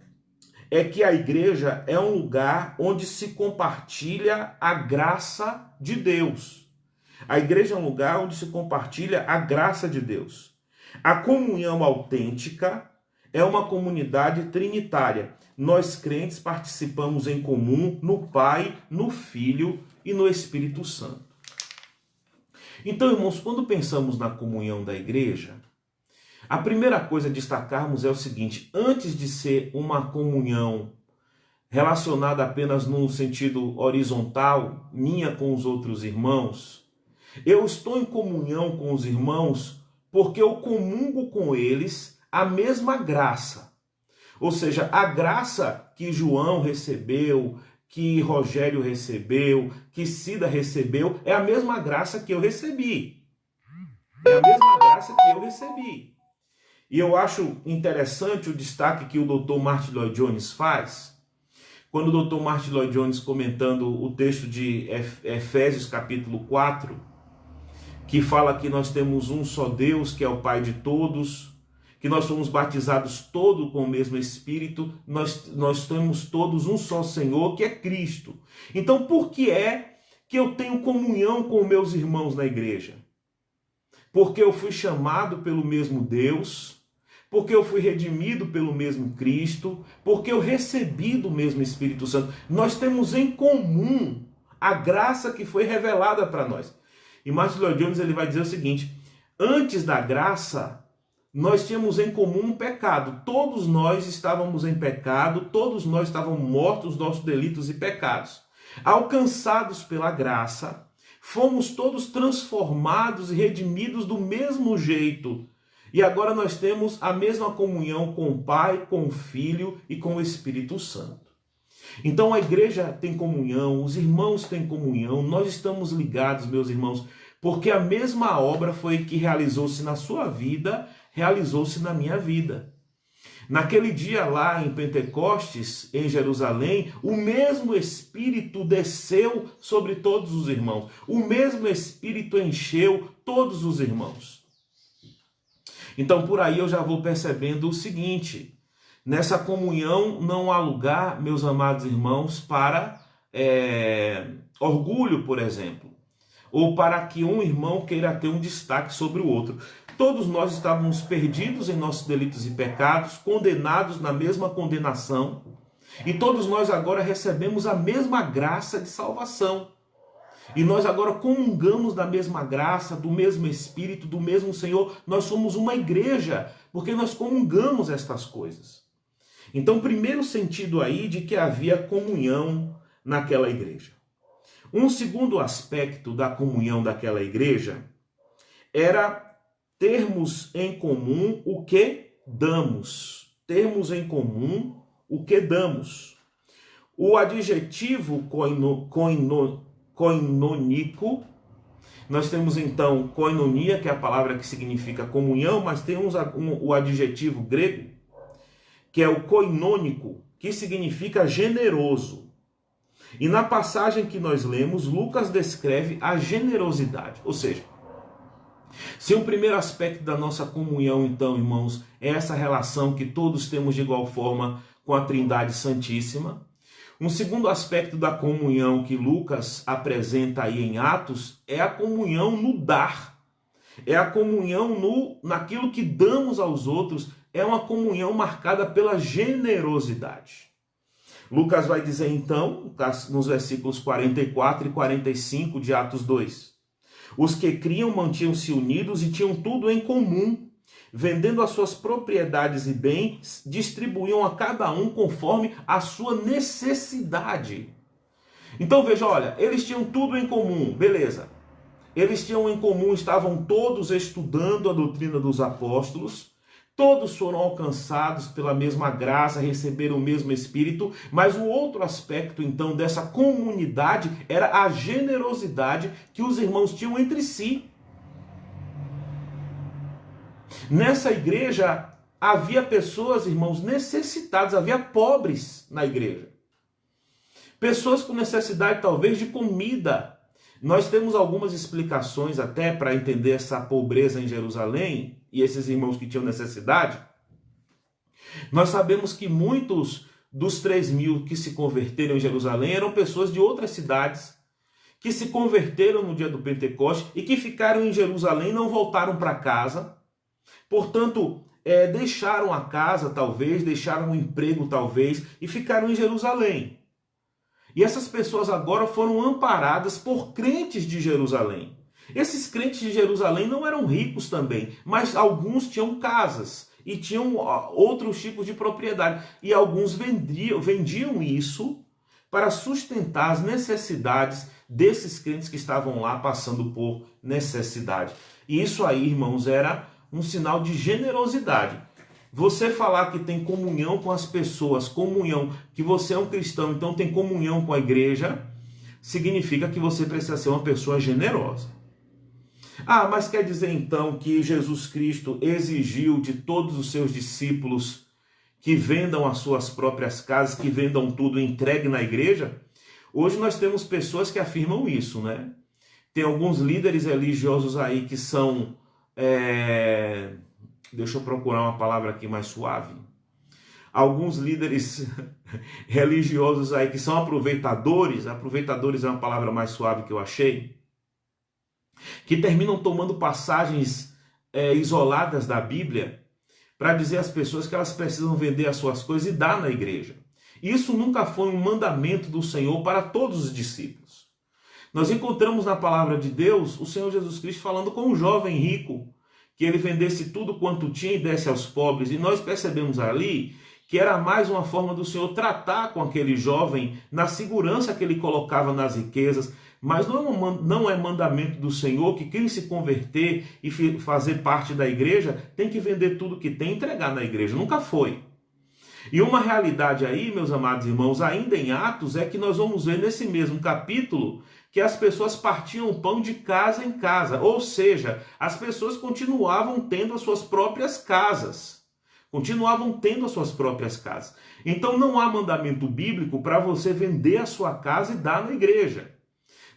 é que a igreja é um lugar onde se compartilha a graça de Deus. A igreja é um lugar onde se compartilha a graça de Deus. A comunhão autêntica é uma comunidade trinitária. Nós crentes participamos em comum no Pai, no Filho e no Espírito Santo. Então, irmãos, quando pensamos na comunhão da igreja, a primeira coisa a destacarmos é o seguinte: antes de ser uma comunhão relacionada apenas no sentido horizontal, minha com os outros irmãos, eu estou em comunhão com os irmãos porque eu comungo com eles a mesma graça. Ou seja, a graça que João recebeu, que Rogério recebeu, que Cida recebeu, é a mesma graça que eu recebi. É a mesma graça que eu recebi. E eu acho interessante o destaque que o Dr. Martyn Lloyd-Jones faz, quando o Dr. Martyn Lloyd-Jones, comentando o texto de Efésios capítulo 4, que fala que nós temos um só Deus, que é o Pai de todos, que nós fomos batizados todos com o mesmo Espírito, nós temos todos um só Senhor, que é Cristo. Então, por que é que eu tenho comunhão com meus irmãos na igreja? Porque eu fui chamado pelo mesmo Deus, porque eu fui redimido pelo mesmo Cristo, porque eu recebi do mesmo Espírito Santo. Nós temos em comum a graça que foi revelada para nós. E Martyn Lloyd-Jones ele vai dizer o seguinte: antes da graça, nós tínhamos em comum um pecado. Todos nós estávamos em pecado, todos nós estávamos mortos nos nossos delitos e pecados. Alcançados pela graça, fomos todos transformados e redimidos do mesmo jeito. E agora nós temos a mesma comunhão com o Pai, com o Filho e com o Espírito Santo. Então a igreja tem comunhão, os irmãos têm comunhão, nós estamos ligados, meus irmãos, porque a mesma obra foi que realizou-se na sua vida, realizou-se na minha vida. Naquele dia lá em Pentecostes, em Jerusalém, o mesmo Espírito desceu sobre todos os irmãos. O mesmo Espírito encheu todos os irmãos. Então por aí eu já vou percebendo o seguinte: nessa comunhão não há lugar, meus amados irmãos, para orgulho, por exemplo, ou para que um irmão queira ter um destaque sobre o outro. Todos nós estávamos perdidos em nossos delitos e pecados, condenados na mesma condenação, e todos nós agora recebemos a mesma graça de salvação. E nós agora comungamos da mesma graça, do mesmo Espírito, do mesmo Senhor. Nós somos uma igreja, porque nós comungamos estas coisas. Então, primeiro sentido aí de que havia comunhão naquela igreja. Um segundo aspecto da comunhão daquela igreja era termos em comum o que damos. Termos em comum o que damos. O adjetivo koinonico Nós temos então koinonia, que é a palavra que significa comunhão, mas temos o adjetivo grego, que é o koinônico, que significa generoso. E na passagem que nós lemos, Lucas descreve a generosidade. Ou seja, se o primeiro aspecto da nossa comunhão, então, irmãos, é essa relação que todos temos de igual forma com a Trindade Santíssima, um segundo aspecto da comunhão que Lucas apresenta aí em Atos é a comunhão no dar. É a comunhão naquilo que damos aos outros. É uma comunhão marcada pela generosidade. Lucas vai dizer então, nos versículos 44 e 45 de Atos 2. Os que criam mantinham-se unidos e tinham tudo em comum. Vendendo as suas propriedades e bens, distribuíam a cada um conforme a sua necessidade. Então veja, olha, eles tinham tudo em comum, beleza. Eles tinham em comum, estavam todos estudando a doutrina dos apóstolos, todos foram alcançados pela mesma graça, receberam o mesmo Espírito, mas o outro aspecto então dessa comunidade era a generosidade que os irmãos tinham entre si. Nessa igreja havia pessoas, irmãos, necessitadas, havia pobres na igreja. Pessoas com necessidade talvez de comida. Nós temos algumas explicações até para entender essa pobreza em Jerusalém e esses irmãos que tinham necessidade. Nós sabemos que muitos dos 3.000 que se converteram em Jerusalém eram pessoas de outras cidades que se converteram no dia do Pentecoste e que ficaram em Jerusalém e não voltaram para casa. Portanto, deixaram a casa, talvez, deixaram o emprego, talvez, e ficaram em Jerusalém. E essas pessoas agora foram amparadas por crentes de Jerusalém. Esses crentes de Jerusalém não eram ricos também, mas alguns tinham casas e tinham outros tipos de propriedade. E alguns vendiam isso para sustentar as necessidades desses crentes que estavam lá passando por necessidade. E isso aí, irmãos, era um sinal de generosidade. Você falar que tem comunhão com as pessoas, comunhão, que você é um cristão, então tem comunhão com a igreja, significa que você precisa ser uma pessoa generosa. Ah, mas quer dizer então que Jesus Cristo exigiu de todos os seus discípulos que vendam as suas próprias casas, que vendam tudo e entreguem na igreja? Hoje nós temos pessoas que afirmam isso, né? Tem alguns líderes religiosos aí que são... Deixa eu procurar uma palavra aqui mais suave. Alguns líderes religiosos aí que são aproveitadores é uma palavra mais suave que eu achei, que terminam tomando passagens isoladas da Bíblia para dizer às pessoas que elas precisam vender as suas coisas e dar na igreja. Isso nunca foi um mandamento do Senhor para todos os discípulos. Nós encontramos na palavra de Deus o Senhor Jesus Cristo falando com um jovem rico, que ele vendesse tudo quanto tinha e desse aos pobres. E nós percebemos ali que era mais uma forma do Senhor tratar com aquele jovem na segurança que ele colocava nas riquezas. Mas não é mandamento do Senhor que quem se converter e fazer parte da igreja tem que vender tudo que tem e entregar na igreja. Nunca foi. E uma realidade aí, meus amados irmãos, ainda em Atos, é que nós vamos ver nesse mesmo capítulo que as pessoas partiam o pão de casa em casa. Ou seja, as pessoas continuavam tendo as suas próprias casas. Continuavam tendo as suas próprias casas. Então não há mandamento bíblico para você vender a sua casa e dar na igreja.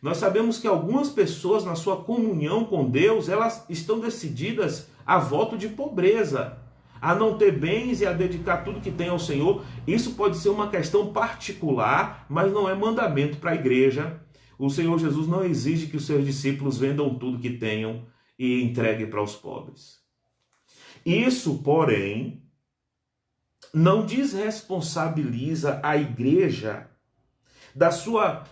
Nós sabemos que algumas pessoas, na sua comunhão com Deus, elas estão decididas a voto de pobreza, a não ter bens e a dedicar tudo que tem ao Senhor. Isso pode ser uma questão particular, mas não é mandamento para a igreja. O Senhor Jesus não exige que os seus discípulos vendam tudo que tenham e entreguem para os pobres. Isso, porém, não desresponsabiliza a igreja da sua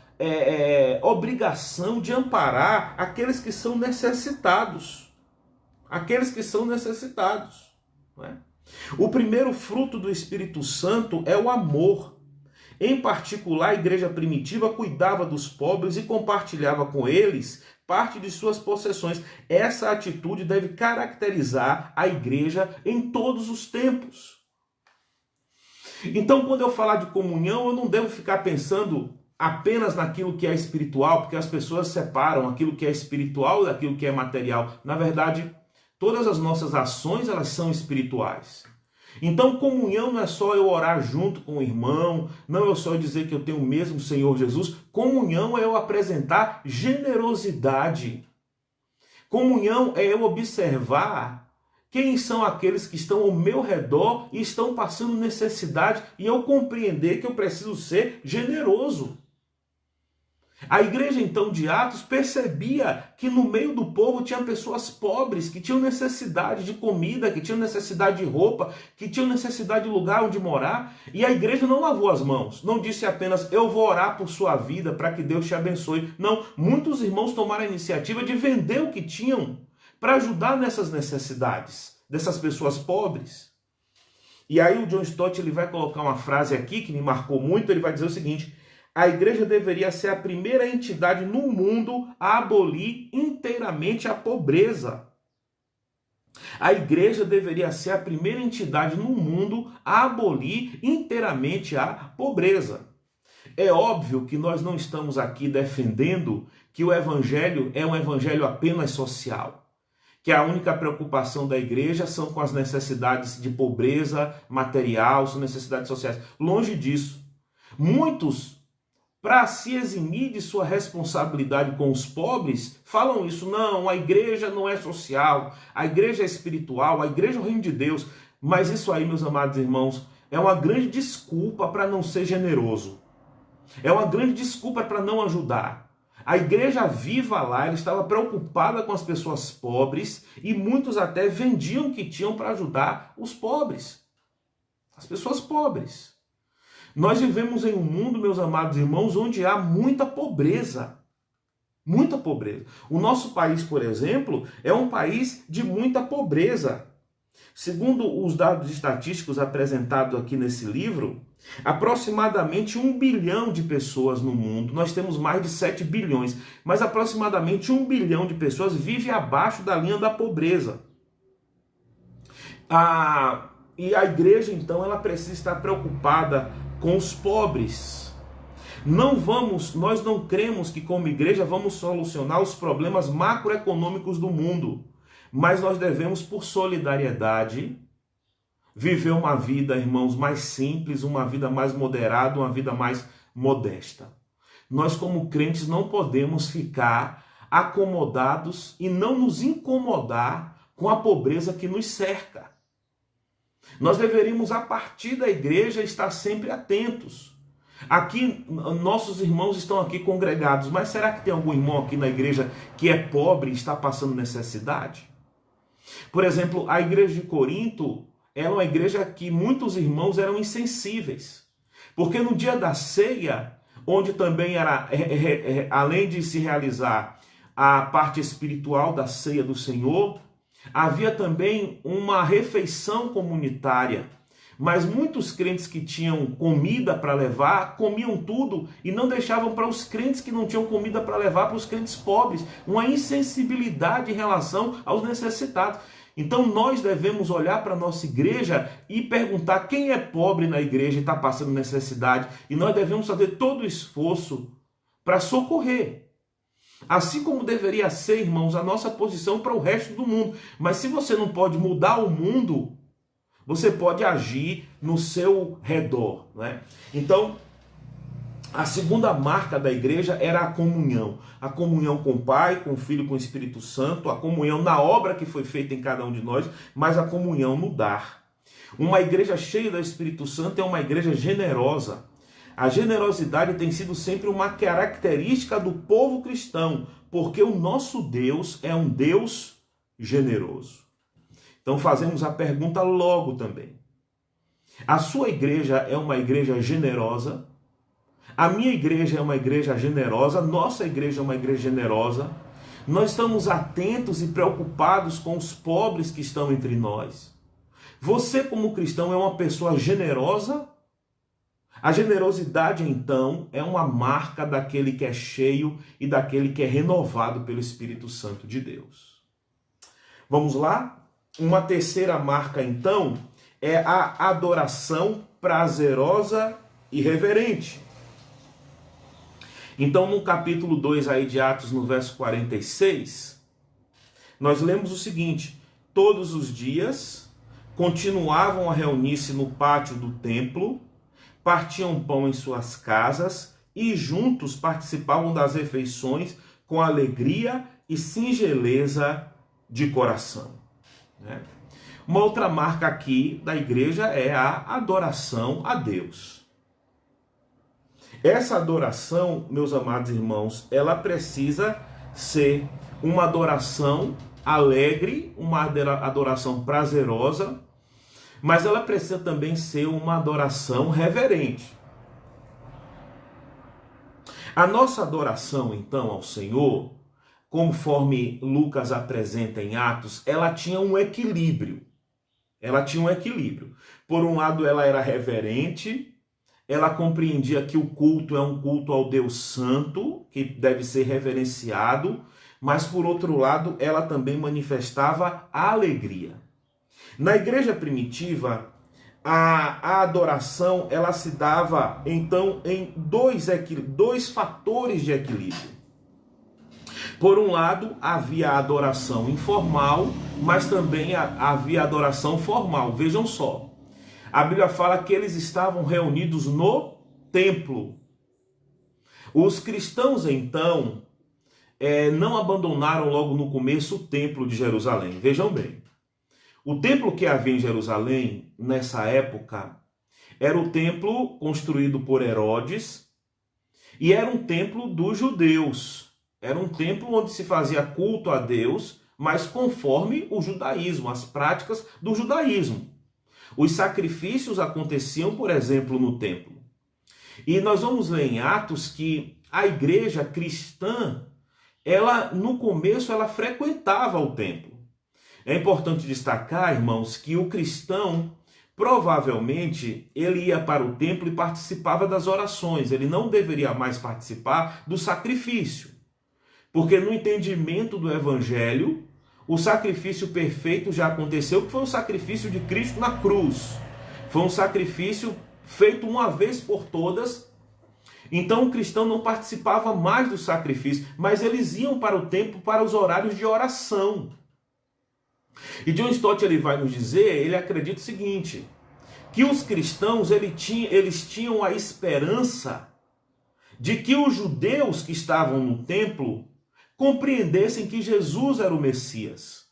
obrigação de amparar aqueles que são necessitados. Aqueles que são necessitados. Não é? O primeiro fruto do Espírito Santo é o amor. Em particular, a igreja primitiva cuidava dos pobres e compartilhava com eles parte de suas possessões. Essa atitude deve caracterizar a igreja em todos os tempos. Então, quando eu falar de comunhão, eu não devo ficar pensando apenas naquilo que é espiritual, porque as pessoas separam aquilo que é espiritual daquilo que é material. Na verdade, todas as nossas ações, elas são espirituais. Então, comunhão não é só eu orar junto com o irmão, não é só dizer que eu tenho o mesmo Senhor Jesus. Comunhão é eu apresentar generosidade. Comunhão é eu observar quem são aqueles que estão ao meu redor e estão passando necessidade e eu compreender que eu preciso ser generoso. A igreja, então, de Atos percebia que no meio do povo tinha pessoas pobres, que tinham necessidade de comida, que tinham necessidade de roupa, que tinham necessidade de lugar onde morar. E a igreja não lavou as mãos, não disse apenas, eu vou orar por sua vida para que Deus te abençoe. Não, muitos irmãos tomaram a iniciativa de vender o que tinham para ajudar nessas necessidades dessas pessoas pobres. E aí o John Stott ele vai colocar uma frase aqui que me marcou muito, ele vai dizer o seguinte: a igreja deveria ser a primeira entidade no mundo a abolir inteiramente a pobreza. A igreja deveria ser a primeira entidade no mundo a abolir inteiramente a pobreza. É óbvio que nós não estamos aqui defendendo que o evangelho é um evangelho apenas social, que a única preocupação da igreja são com as necessidades de pobreza material, são necessidades sociais. Longe disso. Muitos, para se eximir de sua responsabilidade com os pobres, falam isso. Não, a igreja não é social, a igreja é espiritual, a igreja é o reino de Deus. Mas isso aí, meus amados irmãos, é uma grande desculpa para não ser generoso. É uma grande desculpa para não ajudar. A igreja viva lá, ela estava preocupada com as pessoas pobres e muitos até vendiam o que tinham para ajudar os pobres, as pessoas pobres. Nós vivemos em um mundo, meus amados irmãos, onde há muita pobreza. Muita pobreza. O nosso país, por exemplo, é um país de muita pobreza. Segundo os dados estatísticos apresentados aqui nesse livro, aproximadamente 1 bilhão de pessoas no mundo, nós temos mais de 7 bilhões, mas aproximadamente 1 bilhão de pessoas vive abaixo da linha da pobreza. E a igreja, então, ela precisa estar preocupada com os pobres. Nós não cremos que como igreja vamos solucionar os problemas macroeconômicos do mundo, mas nós devemos, por solidariedade, viver uma vida, irmãos, mais simples, uma vida mais moderada, uma vida mais modesta. Nós como crentes não podemos ficar acomodados e não nos incomodar com a pobreza que nos cerca. Nós deveríamos, a partir da igreja, estar sempre atentos. Aqui, nossos irmãos estão aqui congregados, mas será que tem algum irmão aqui na igreja que é pobre e está passando necessidade? Por exemplo, a igreja de Corinto era uma igreja que muitos irmãos eram insensíveis. Porque no dia da ceia, onde também era, além de se realizar a parte espiritual da ceia do Senhor, havia também uma refeição comunitária, mas muitos crentes que tinham comida para levar, comiam tudo e não deixavam para os crentes que não tinham comida para levar, para os crentes pobres, uma insensibilidade em relação aos necessitados. Então nós devemos olhar para a nossa igreja e perguntar quem é pobre na igreja e está passando necessidade, e nós devemos fazer todo o esforço para socorrer. Assim como deveria ser, irmãos, a nossa posição para o resto do mundo. Mas se você não pode mudar o mundo, você pode agir no seu redor, né? Então, a segunda marca da igreja era a comunhão. A comunhão com o Pai, com o Filho, com o Espírito Santo, a comunhão na obra que foi feita em cada um de nós, mas a comunhão no dar. Uma igreja cheia do Espírito Santo é uma igreja generosa. A generosidade tem sido sempre uma característica do povo cristão, porque o nosso Deus é um Deus generoso. Então fazemos a pergunta logo também. A sua igreja é uma igreja generosa? A minha igreja é uma igreja generosa? Nossa igreja é uma igreja generosa? Nós estamos atentos e preocupados com os pobres que estão entre nós? Você, como cristão, é uma pessoa generosa? A generosidade, então, é uma marca daquele que é cheio e daquele que é renovado pelo Espírito Santo de Deus. Vamos lá? Uma terceira marca, então, é a adoração prazerosa e reverente. Então, no capítulo 2 aí de Atos, no verso 46, nós lemos o seguinte: todos os dias continuavam a reunir-se no pátio do templo, partiam pão em suas casas e juntos participavam das refeições com alegria e singeleza de coração. Né? Uma outra marca aqui da igreja é a adoração a Deus. Essa adoração, meus amados irmãos, ela precisa ser uma adoração alegre, uma adoração prazerosa, mas ela precisa também ser uma adoração reverente. A nossa adoração, então, ao Senhor, conforme Lucas apresenta em Atos, ela tinha um equilíbrio. Ela tinha um equilíbrio. Por um lado, ela era reverente, ela compreendia que o culto é um culto ao Deus Santo, que deve ser reverenciado, mas por outro lado, ela também manifestava a alegria. Na igreja primitiva, a adoração ela se dava então em dois fatores de equilíbrio. Por um lado, havia a adoração informal, mas também havia a adoração formal. Vejam só, a Bíblia fala que eles estavam reunidos no templo. Os cristãos, então, não abandonaram logo no começo o templo de Jerusalém. Vejam bem, o templo que havia em Jerusalém, nessa época, era o templo construído por Herodes e era um templo dos judeus. Era um templo onde se fazia culto a Deus, mas conforme o judaísmo, as práticas do judaísmo. Os sacrifícios aconteciam, por exemplo, no templo. E nós vamos ler em Atos que a igreja cristã, no começo, ela frequentava o templo. É importante destacar, irmãos, que o cristão, provavelmente, ele ia para o templo e participava das orações. Ele não deveria mais participar do sacrifício. Porque no entendimento do evangelho, o sacrifício perfeito já aconteceu, que foi o sacrifício de Cristo na cruz. Foi um sacrifício feito uma vez por todas. Então o cristão não participava mais do sacrifício, mas eles iam para o templo para os horários de oração. E John Stott ele vai nos dizer, ele acredita o seguinte, que os cristãos eles tinham a esperança de que os judeus que estavam no templo compreendessem que Jesus era o Messias.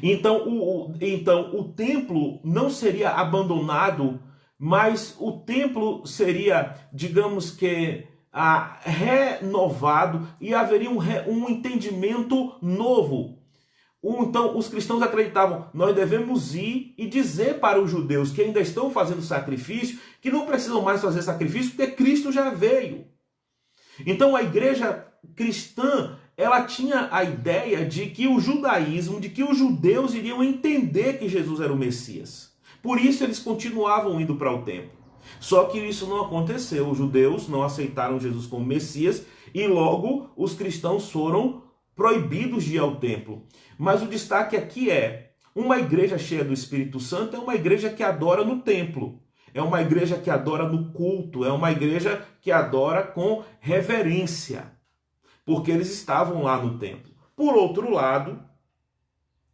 Então o templo não seria abandonado, mas o templo seria, digamos que, renovado e haveria um entendimento novo. Então os cristãos acreditavam, nós devemos ir e dizer para os judeus que ainda estão fazendo sacrifício, que não precisam mais fazer sacrifício porque Cristo já veio. Então a igreja cristã, ela tinha a ideia de que o judaísmo, de que os judeus iriam entender que Jesus era o Messias. Por isso eles continuavam indo para o templo. Só que isso não aconteceu. Os judeus não aceitaram Jesus como Messias e logo os cristãos foram proibidos de ir ao templo. Mas o destaque aqui é, uma igreja cheia do Espírito Santo é uma igreja que adora no templo. É uma igreja que adora no culto, é uma igreja que adora com reverência, porque eles estavam lá no templo. Por outro lado,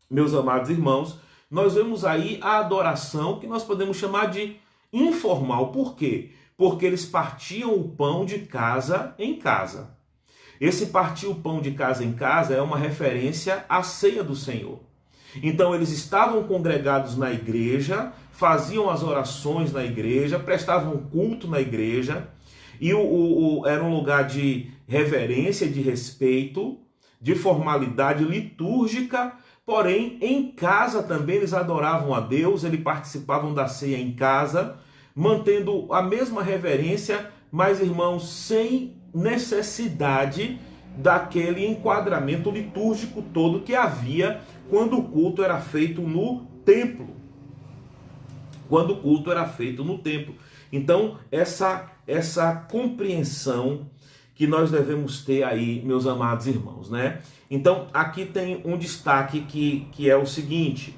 meus amados irmãos, nós vemos aí a adoração que nós podemos chamar de informal. Por quê? Porque eles partiam o pão de casa em casa. Esse partir o pão de casa em casa é uma referência à ceia do Senhor. Então eles estavam congregados na igreja, faziam as orações na igreja, prestavam culto na igreja, e era um lugar de reverência, de respeito, de formalidade litúrgica, porém em casa também eles adoravam a Deus, eles participavam da ceia em casa, mantendo a mesma reverência, mas irmãos, sem necessidade daquele enquadramento litúrgico todo que havia quando o culto era feito no templo. Quando o culto era feito no templo. Então, essa compreensão que nós devemos ter aí, meus amados irmãos, né? Então, aqui tem um destaque que é o seguinte.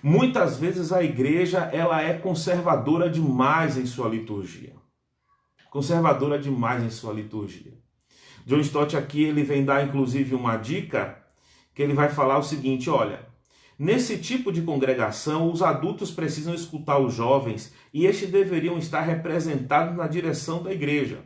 Muitas vezes a igreja ela é conservadora demais em sua liturgia. conservadora demais em sua liturgia. John Stott aqui ele vem dar inclusive uma dica, que ele vai falar o seguinte, olha, nesse tipo de congregação, os adultos precisam escutar os jovens e estes deveriam estar representados na direção da igreja.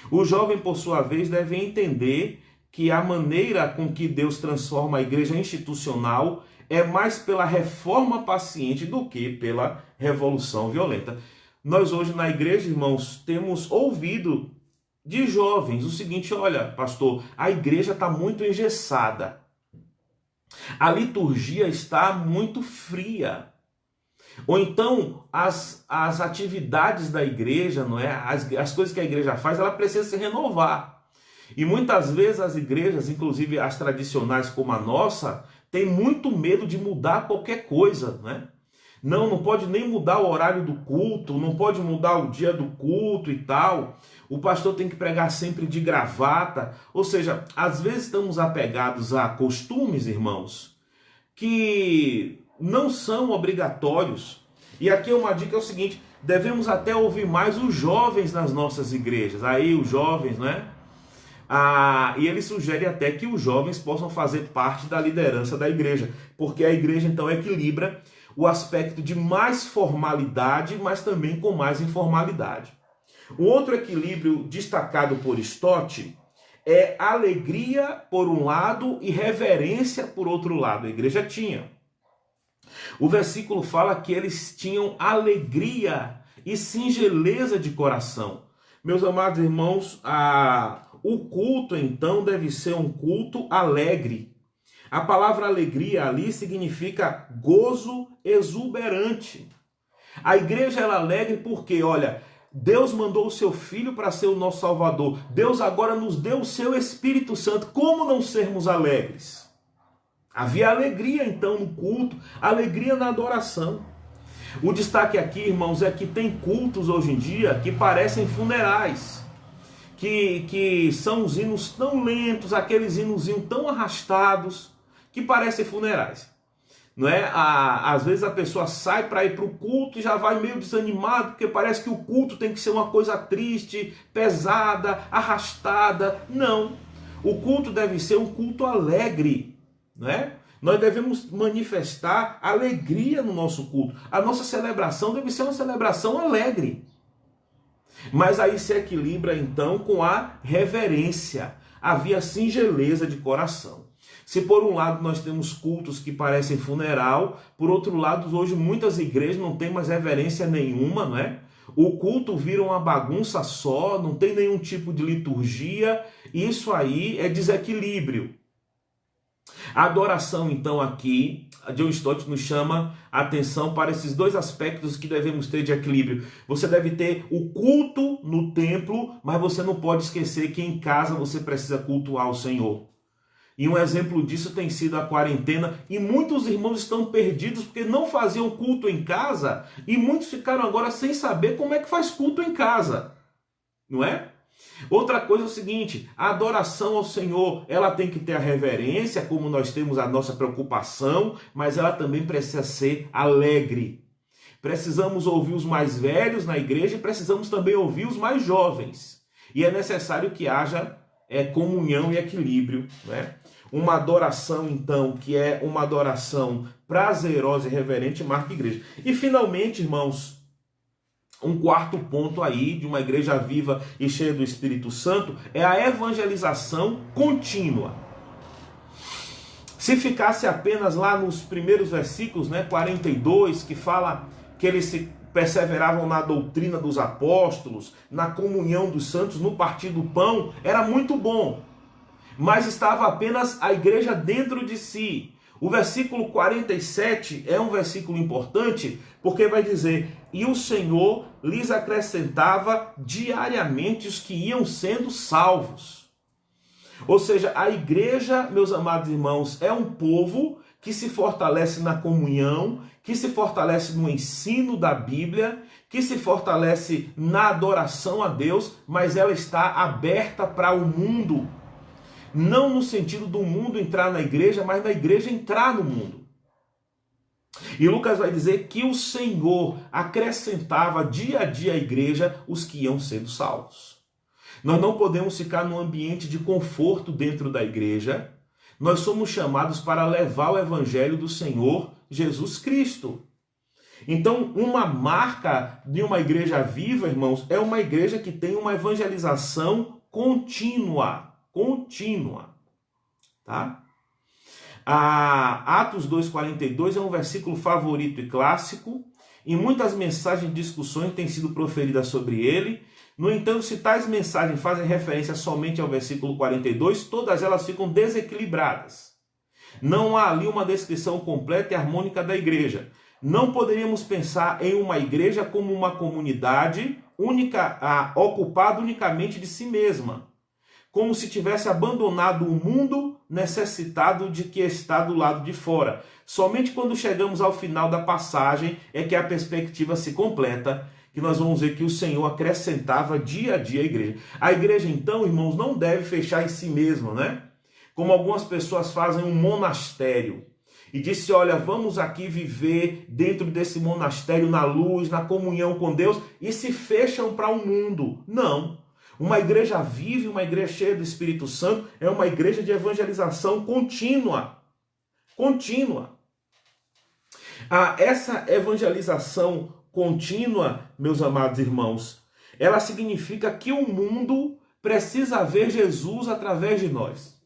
O jovem, por sua vez, deve entender que a maneira com que Deus transforma a igreja institucional é mais pela reforma paciente do que pela revolução violenta. Nós hoje na igreja, irmãos, temos ouvido de jovens o seguinte, olha, pastor, a igreja está muito engessada. A liturgia está muito fria. Ou então, as atividades da igreja, não é? As coisas que a igreja faz, ela precisa se renovar. E muitas vezes as igrejas, inclusive as tradicionais como a nossa, têm muito medo de mudar qualquer coisa, né? Não pode nem mudar o horário do culto, não pode mudar o dia do culto e tal. O pastor tem que pregar sempre de gravata. Ou seja, às vezes estamos apegados a costumes, irmãos, que não são obrigatórios. E aqui uma dica é o seguinte, devemos até ouvir mais os jovens nas nossas igrejas. Aí os jovens, né? E ele sugere até que os jovens possam fazer parte da liderança da igreja, porque a igreja então equilibra o aspecto de mais formalidade, mas também com mais informalidade. O outro equilíbrio destacado por Stott é alegria por um lado e reverência por outro lado. A igreja tinha. O versículo fala que eles tinham alegria e singeleza de coração. Meus amados irmãos, o culto então deve ser um culto alegre. A palavra alegria ali significa gozo exuberante. A igreja ela é alegre porque, olha, Deus mandou o seu Filho para ser o nosso Salvador. Deus agora nos deu o seu Espírito Santo. Como não sermos alegres? Havia alegria então no culto, alegria na adoração. O destaque aqui, irmãos, é que tem cultos hoje em dia que parecem funerais. Que são os hinos tão lentos, aqueles hinos tão arrastados, que parecem funerais. Não é? Às vezes a pessoa sai para ir para o culto e já vai meio desanimado, porque parece que o culto tem que ser uma coisa triste, pesada, arrastada. Não. O culto deve ser um culto alegre. Não é? Nós devemos manifestar alegria no nosso culto. A nossa celebração deve ser uma celebração alegre. Mas aí se equilibra então com a reverência. Havia singeleza de coração. Se por um lado nós temos cultos que parecem funeral, por outro lado hoje muitas igrejas não têm mais reverência nenhuma, não é? O culto vira uma bagunça só, não tem nenhum tipo de liturgia, isso aí é desequilíbrio. A adoração então aqui, a John Stott nos chama a atenção para esses dois aspectos que devemos ter de equilíbrio. Você deve ter o culto no templo, mas você não pode esquecer que em casa você precisa cultuar o Senhor. E um exemplo disso tem sido a quarentena, e muitos irmãos estão perdidos porque não faziam culto em casa, e muitos ficaram agora sem saber como é que faz culto em casa, não é? Outra coisa é o seguinte, a adoração ao Senhor, ela tem que ter a reverência, como nós temos a nossa preocupação, mas ela também precisa ser alegre. Precisamos ouvir os mais velhos na igreja e precisamos também ouvir os mais jovens. E é necessário que haja comunhão e equilíbrio, né? Uma adoração, então, que é uma adoração prazerosa e reverente, marca a igreja. E, finalmente, irmãos, um quarto ponto aí de uma igreja viva e cheia do Espírito Santo é a evangelização contínua. Se ficasse apenas lá nos primeiros versículos, 42, que fala que eles se perseveravam na doutrina dos apóstolos, na comunhão dos santos, no partir do pão, era muito bom. Mas estava apenas a igreja dentro de si. O versículo 47 é um versículo importante, porque vai dizer, e o Senhor lhes acrescentava diariamente os que iam sendo salvos. Ou seja, a igreja, meus amados irmãos, é um povo que se fortalece na comunhão, que se fortalece no ensino da Bíblia, que se fortalece na adoração a Deus, mas ela está aberta para o mundo. Não no sentido do mundo entrar na igreja, mas da igreja entrar no mundo. E Lucas vai dizer que o Senhor acrescentava dia a dia à igreja os que iam sendo salvos. Nós não podemos ficar num ambiente de conforto dentro da igreja. Nós somos chamados para levar o evangelho do Senhor Jesus Cristo. Então, uma marca de uma igreja viva, irmãos, é uma igreja que tem uma evangelização contínua. Tá? Atos 2,42 é um versículo favorito e clássico, e muitas mensagens e discussões têm sido proferidas sobre ele. No entanto, se tais mensagens fazem referência somente ao versículo 42, todas elas ficam desequilibradas. Não há ali uma descrição completa e harmônica da igreja. Não poderíamos pensar em uma igreja como uma comunidade única, ocupada unicamente de si mesma, como se tivesse abandonado o mundo necessitado de que está do lado de fora. Somente quando chegamos ao final da passagem é que a perspectiva se completa, que nós vamos ver que o Senhor acrescentava dia a dia a igreja. A igreja, então, irmãos, não deve fechar em si mesma, né? Como algumas pessoas fazem um monastério. E disse, olha, vamos aqui viver dentro desse monastério na luz, na comunhão com Deus, e se fecham para o mundo. Não. Uma igreja viva, uma igreja cheia do Espírito Santo, é uma igreja de evangelização contínua. Essa evangelização contínua, meus amados irmãos, ela significa que o mundo precisa ver Jesus através de nós.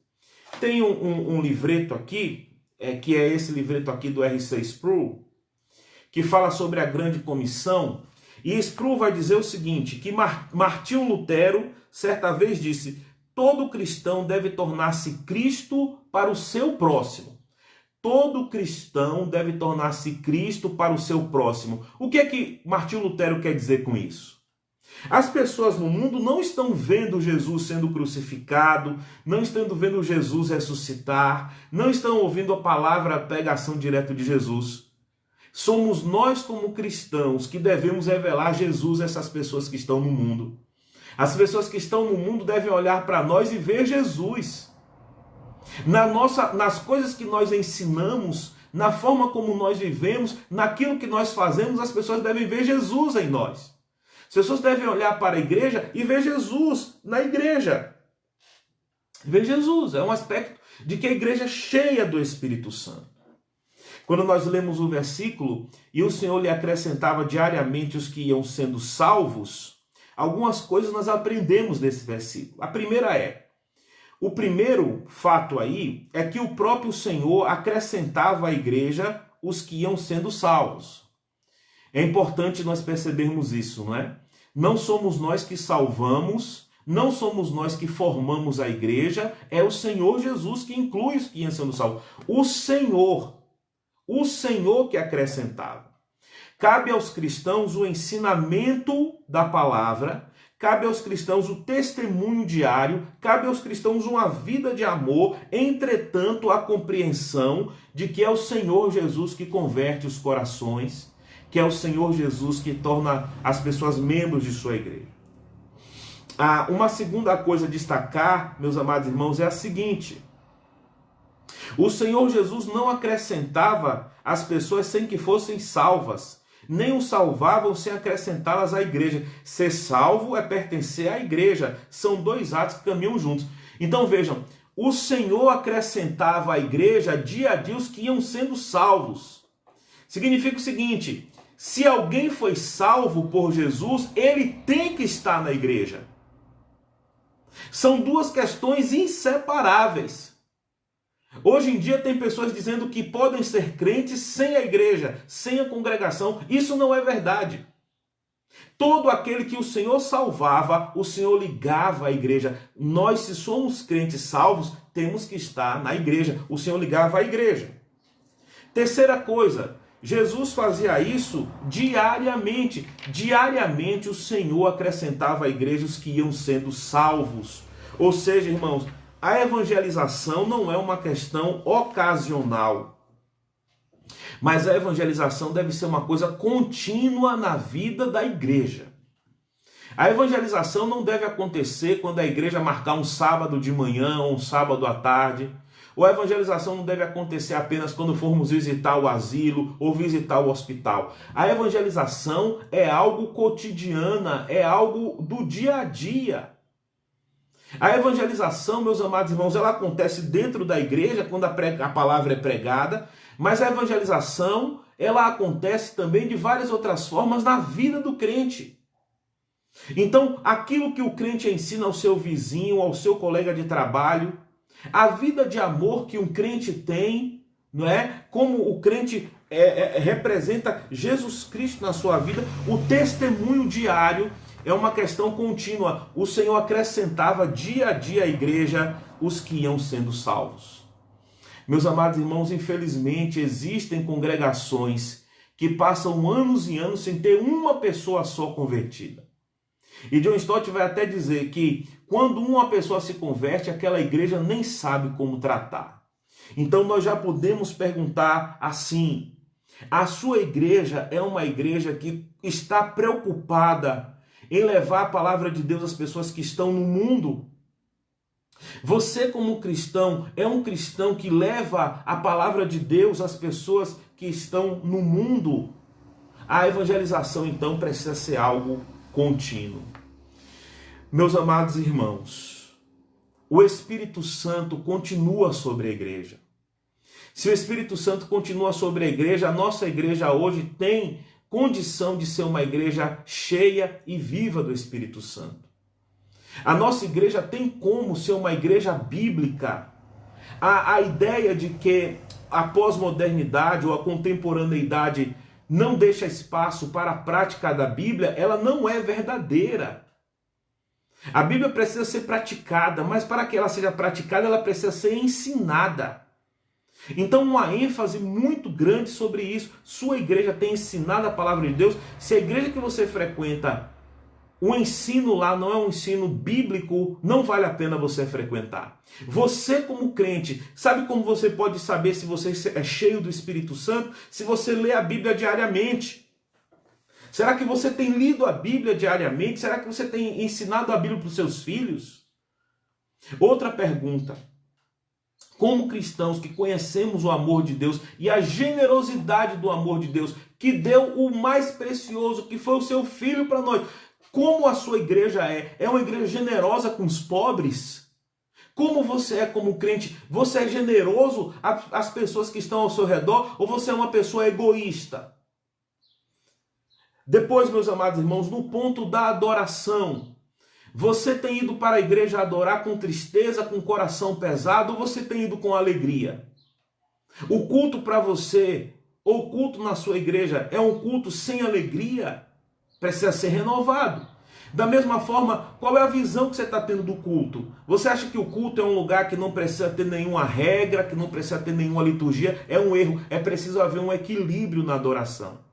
Tem um livreto aqui, que é esse livreto aqui do R.C. Sproul, que fala sobre a grande comissão. E Sproul vai dizer o seguinte, que Martinho Lutero certa vez disse, todo cristão deve tornar-se Cristo para o seu próximo. Todo cristão deve tornar-se Cristo para o seu próximo. O que é que Martinho Lutero quer dizer com isso? As pessoas no mundo não estão vendo Jesus sendo crucificado, não estão vendo Jesus ressuscitar, não estão ouvindo a palavra, a pregação direta de Jesus. Somos nós como cristãos que devemos revelar Jesus a essas pessoas que estão no mundo. As pessoas que estão no mundo devem olhar para nós e ver Jesus. Nas coisas que nós ensinamos, na forma como nós vivemos, naquilo que nós fazemos, as pessoas devem ver Jesus em nós. As pessoas devem olhar para a igreja e ver Jesus na igreja. Ver Jesus é um aspecto de que a igreja é cheia do Espírito Santo. Quando nós lemos o versículo, e o Senhor lhe acrescentava diariamente os que iam sendo salvos, algumas coisas nós aprendemos desse versículo. A primeira o primeiro fato aí é que o próprio Senhor acrescentava à igreja os que iam sendo salvos. É importante nós percebermos isso, não é? Não somos nós que salvamos, não somos nós que formamos a igreja, é o Senhor Jesus que inclui os que iam sendo salvos. O Senhor que acrescentava. Cabe aos cristãos o ensinamento da palavra, cabe aos cristãos o testemunho diário, cabe aos cristãos uma vida de amor, entretanto a compreensão de que é o Senhor Jesus que converte os corações, que é o Senhor Jesus que torna as pessoas membros de sua igreja. Uma segunda coisa a destacar, meus amados irmãos, é a seguinte: o Senhor Jesus não acrescentava as pessoas sem que fossem salvas, nem os salvavam sem acrescentá-las à igreja. Ser salvo é pertencer à igreja. São dois atos que caminham juntos. Então vejam, o Senhor acrescentava à igreja dia a dia os que iam sendo salvos. Significa o seguinte: se alguém foi salvo por Jesus, ele tem que estar na igreja. São duas questões inseparáveis. Hoje em dia tem pessoas dizendo que podem ser crentes sem a igreja, sem a congregação. Isso não é verdade. Todo aquele que o Senhor salvava, o Senhor ligava à igreja. Nós, se somos crentes salvos, temos que estar na igreja. O Senhor ligava à igreja. Terceira coisa, Jesus fazia isso diariamente. Diariamente o Senhor acrescentava à igreja os que iam sendo salvos. Ou seja, irmãos, a evangelização não é uma questão ocasional, mas a evangelização deve ser uma coisa contínua na vida da igreja. A evangelização não deve acontecer quando a igreja marcar um sábado de manhã ou um sábado à tarde. Ou a evangelização não deve acontecer apenas quando formos visitar o asilo ou visitar o hospital. A evangelização é algo cotidiana, é algo do dia a dia. A evangelização, meus amados irmãos, ela acontece dentro da igreja quando a palavra é pregada, mas a evangelização, ela acontece também de várias outras formas na vida do crente. Então, aquilo que o crente ensina ao seu vizinho, ao seu colega de trabalho, a vida de amor que um crente tem, não é? Como o crente representa Jesus Cristo na sua vida, o testemunho diário é uma questão contínua. O Senhor acrescentava dia a dia à igreja os que iam sendo salvos. Meus amados irmãos, infelizmente existem congregações que passam anos e anos sem ter uma pessoa só convertida. E John Stott vai até dizer que quando uma pessoa se converte, aquela igreja nem sabe como tratar. Então nós já podemos perguntar assim: a sua igreja é uma igreja que está preocupada em levar a palavra de Deus às pessoas que estão no mundo? Você, como cristão, é um cristão que leva a palavra de Deus às pessoas que estão no mundo? A evangelização, então, precisa ser algo contínuo. Meus amados irmãos, o Espírito Santo continua sobre a igreja. Se o Espírito Santo continua sobre a igreja, a nossa igreja hoje tem condição de ser uma igreja cheia e viva do Espírito Santo. A nossa igreja tem como ser uma igreja bíblica. A ideia de que a pós-modernidade ou a contemporaneidade não deixa espaço para a prática da Bíblia, ela não é verdadeira. A Bíblia precisa ser praticada, mas para que ela seja praticada, ela precisa ser ensinada. Então, uma ênfase muito grande sobre isso. Sua igreja tem ensinado a palavra de Deus? Se a igreja que você frequenta, o ensino lá não é um ensino bíblico, não vale a pena você frequentar. Você, como crente, sabe como você pode saber se você é cheio do Espírito Santo? Se você lê a Bíblia diariamente. Será que você tem lido a Bíblia diariamente? Será que você tem ensinado a Bíblia para os seus filhos? Outra pergunta. Como cristãos que conhecemos o amor de Deus e a generosidade do amor de Deus, que deu o mais precioso, que foi o seu filho para nós, como a sua igreja é? É uma igreja generosa com os pobres? Como você é como crente? Você é generoso às pessoas que estão ao seu redor ou você é uma pessoa egoísta? Depois, meus amados irmãos, no ponto da adoração, você tem ido para a igreja adorar com tristeza, com coração pesado, ou você tem ido com alegria? O culto para você, ou o culto na sua igreja, é um culto sem alegria? Precisa ser renovado. Da mesma forma, qual é a visão que você está tendo do culto? Você acha que o culto é um lugar que não precisa ter nenhuma regra, que não precisa ter nenhuma liturgia? É um erro. É preciso haver um equilíbrio na adoração.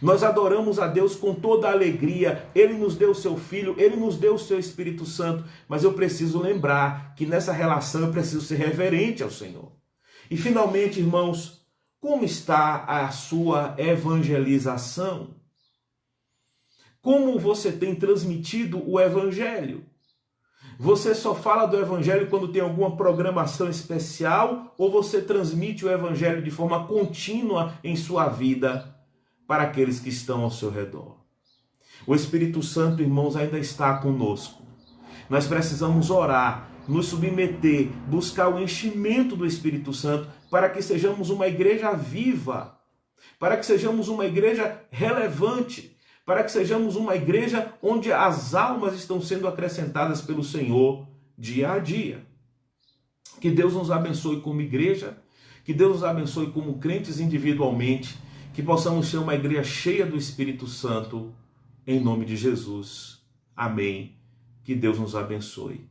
Nós adoramos a Deus com toda a alegria. Ele nos deu o seu Filho, Ele nos deu o seu Espírito Santo. Mas eu preciso lembrar que nessa relação eu preciso ser reverente ao Senhor. E finalmente, irmãos, como está a sua evangelização? Como você tem transmitido o Evangelho? Você só fala do Evangelho quando tem alguma programação especial? Ou você transmite o Evangelho de forma contínua em sua vida para aqueles que estão ao seu redor? O Espírito Santo, irmãos, ainda está conosco. Nós precisamos orar, nos submeter, buscar o enchimento do Espírito Santo para que sejamos uma igreja viva, para que sejamos uma igreja relevante, para que sejamos uma igreja onde as almas estão sendo acrescentadas pelo Senhor dia a dia. Que Deus nos abençoe como igreja, que Deus nos abençoe como crentes individualmente, que possamos ser uma igreja cheia do Espírito Santo, em nome de Jesus. Amém. Que Deus nos abençoe.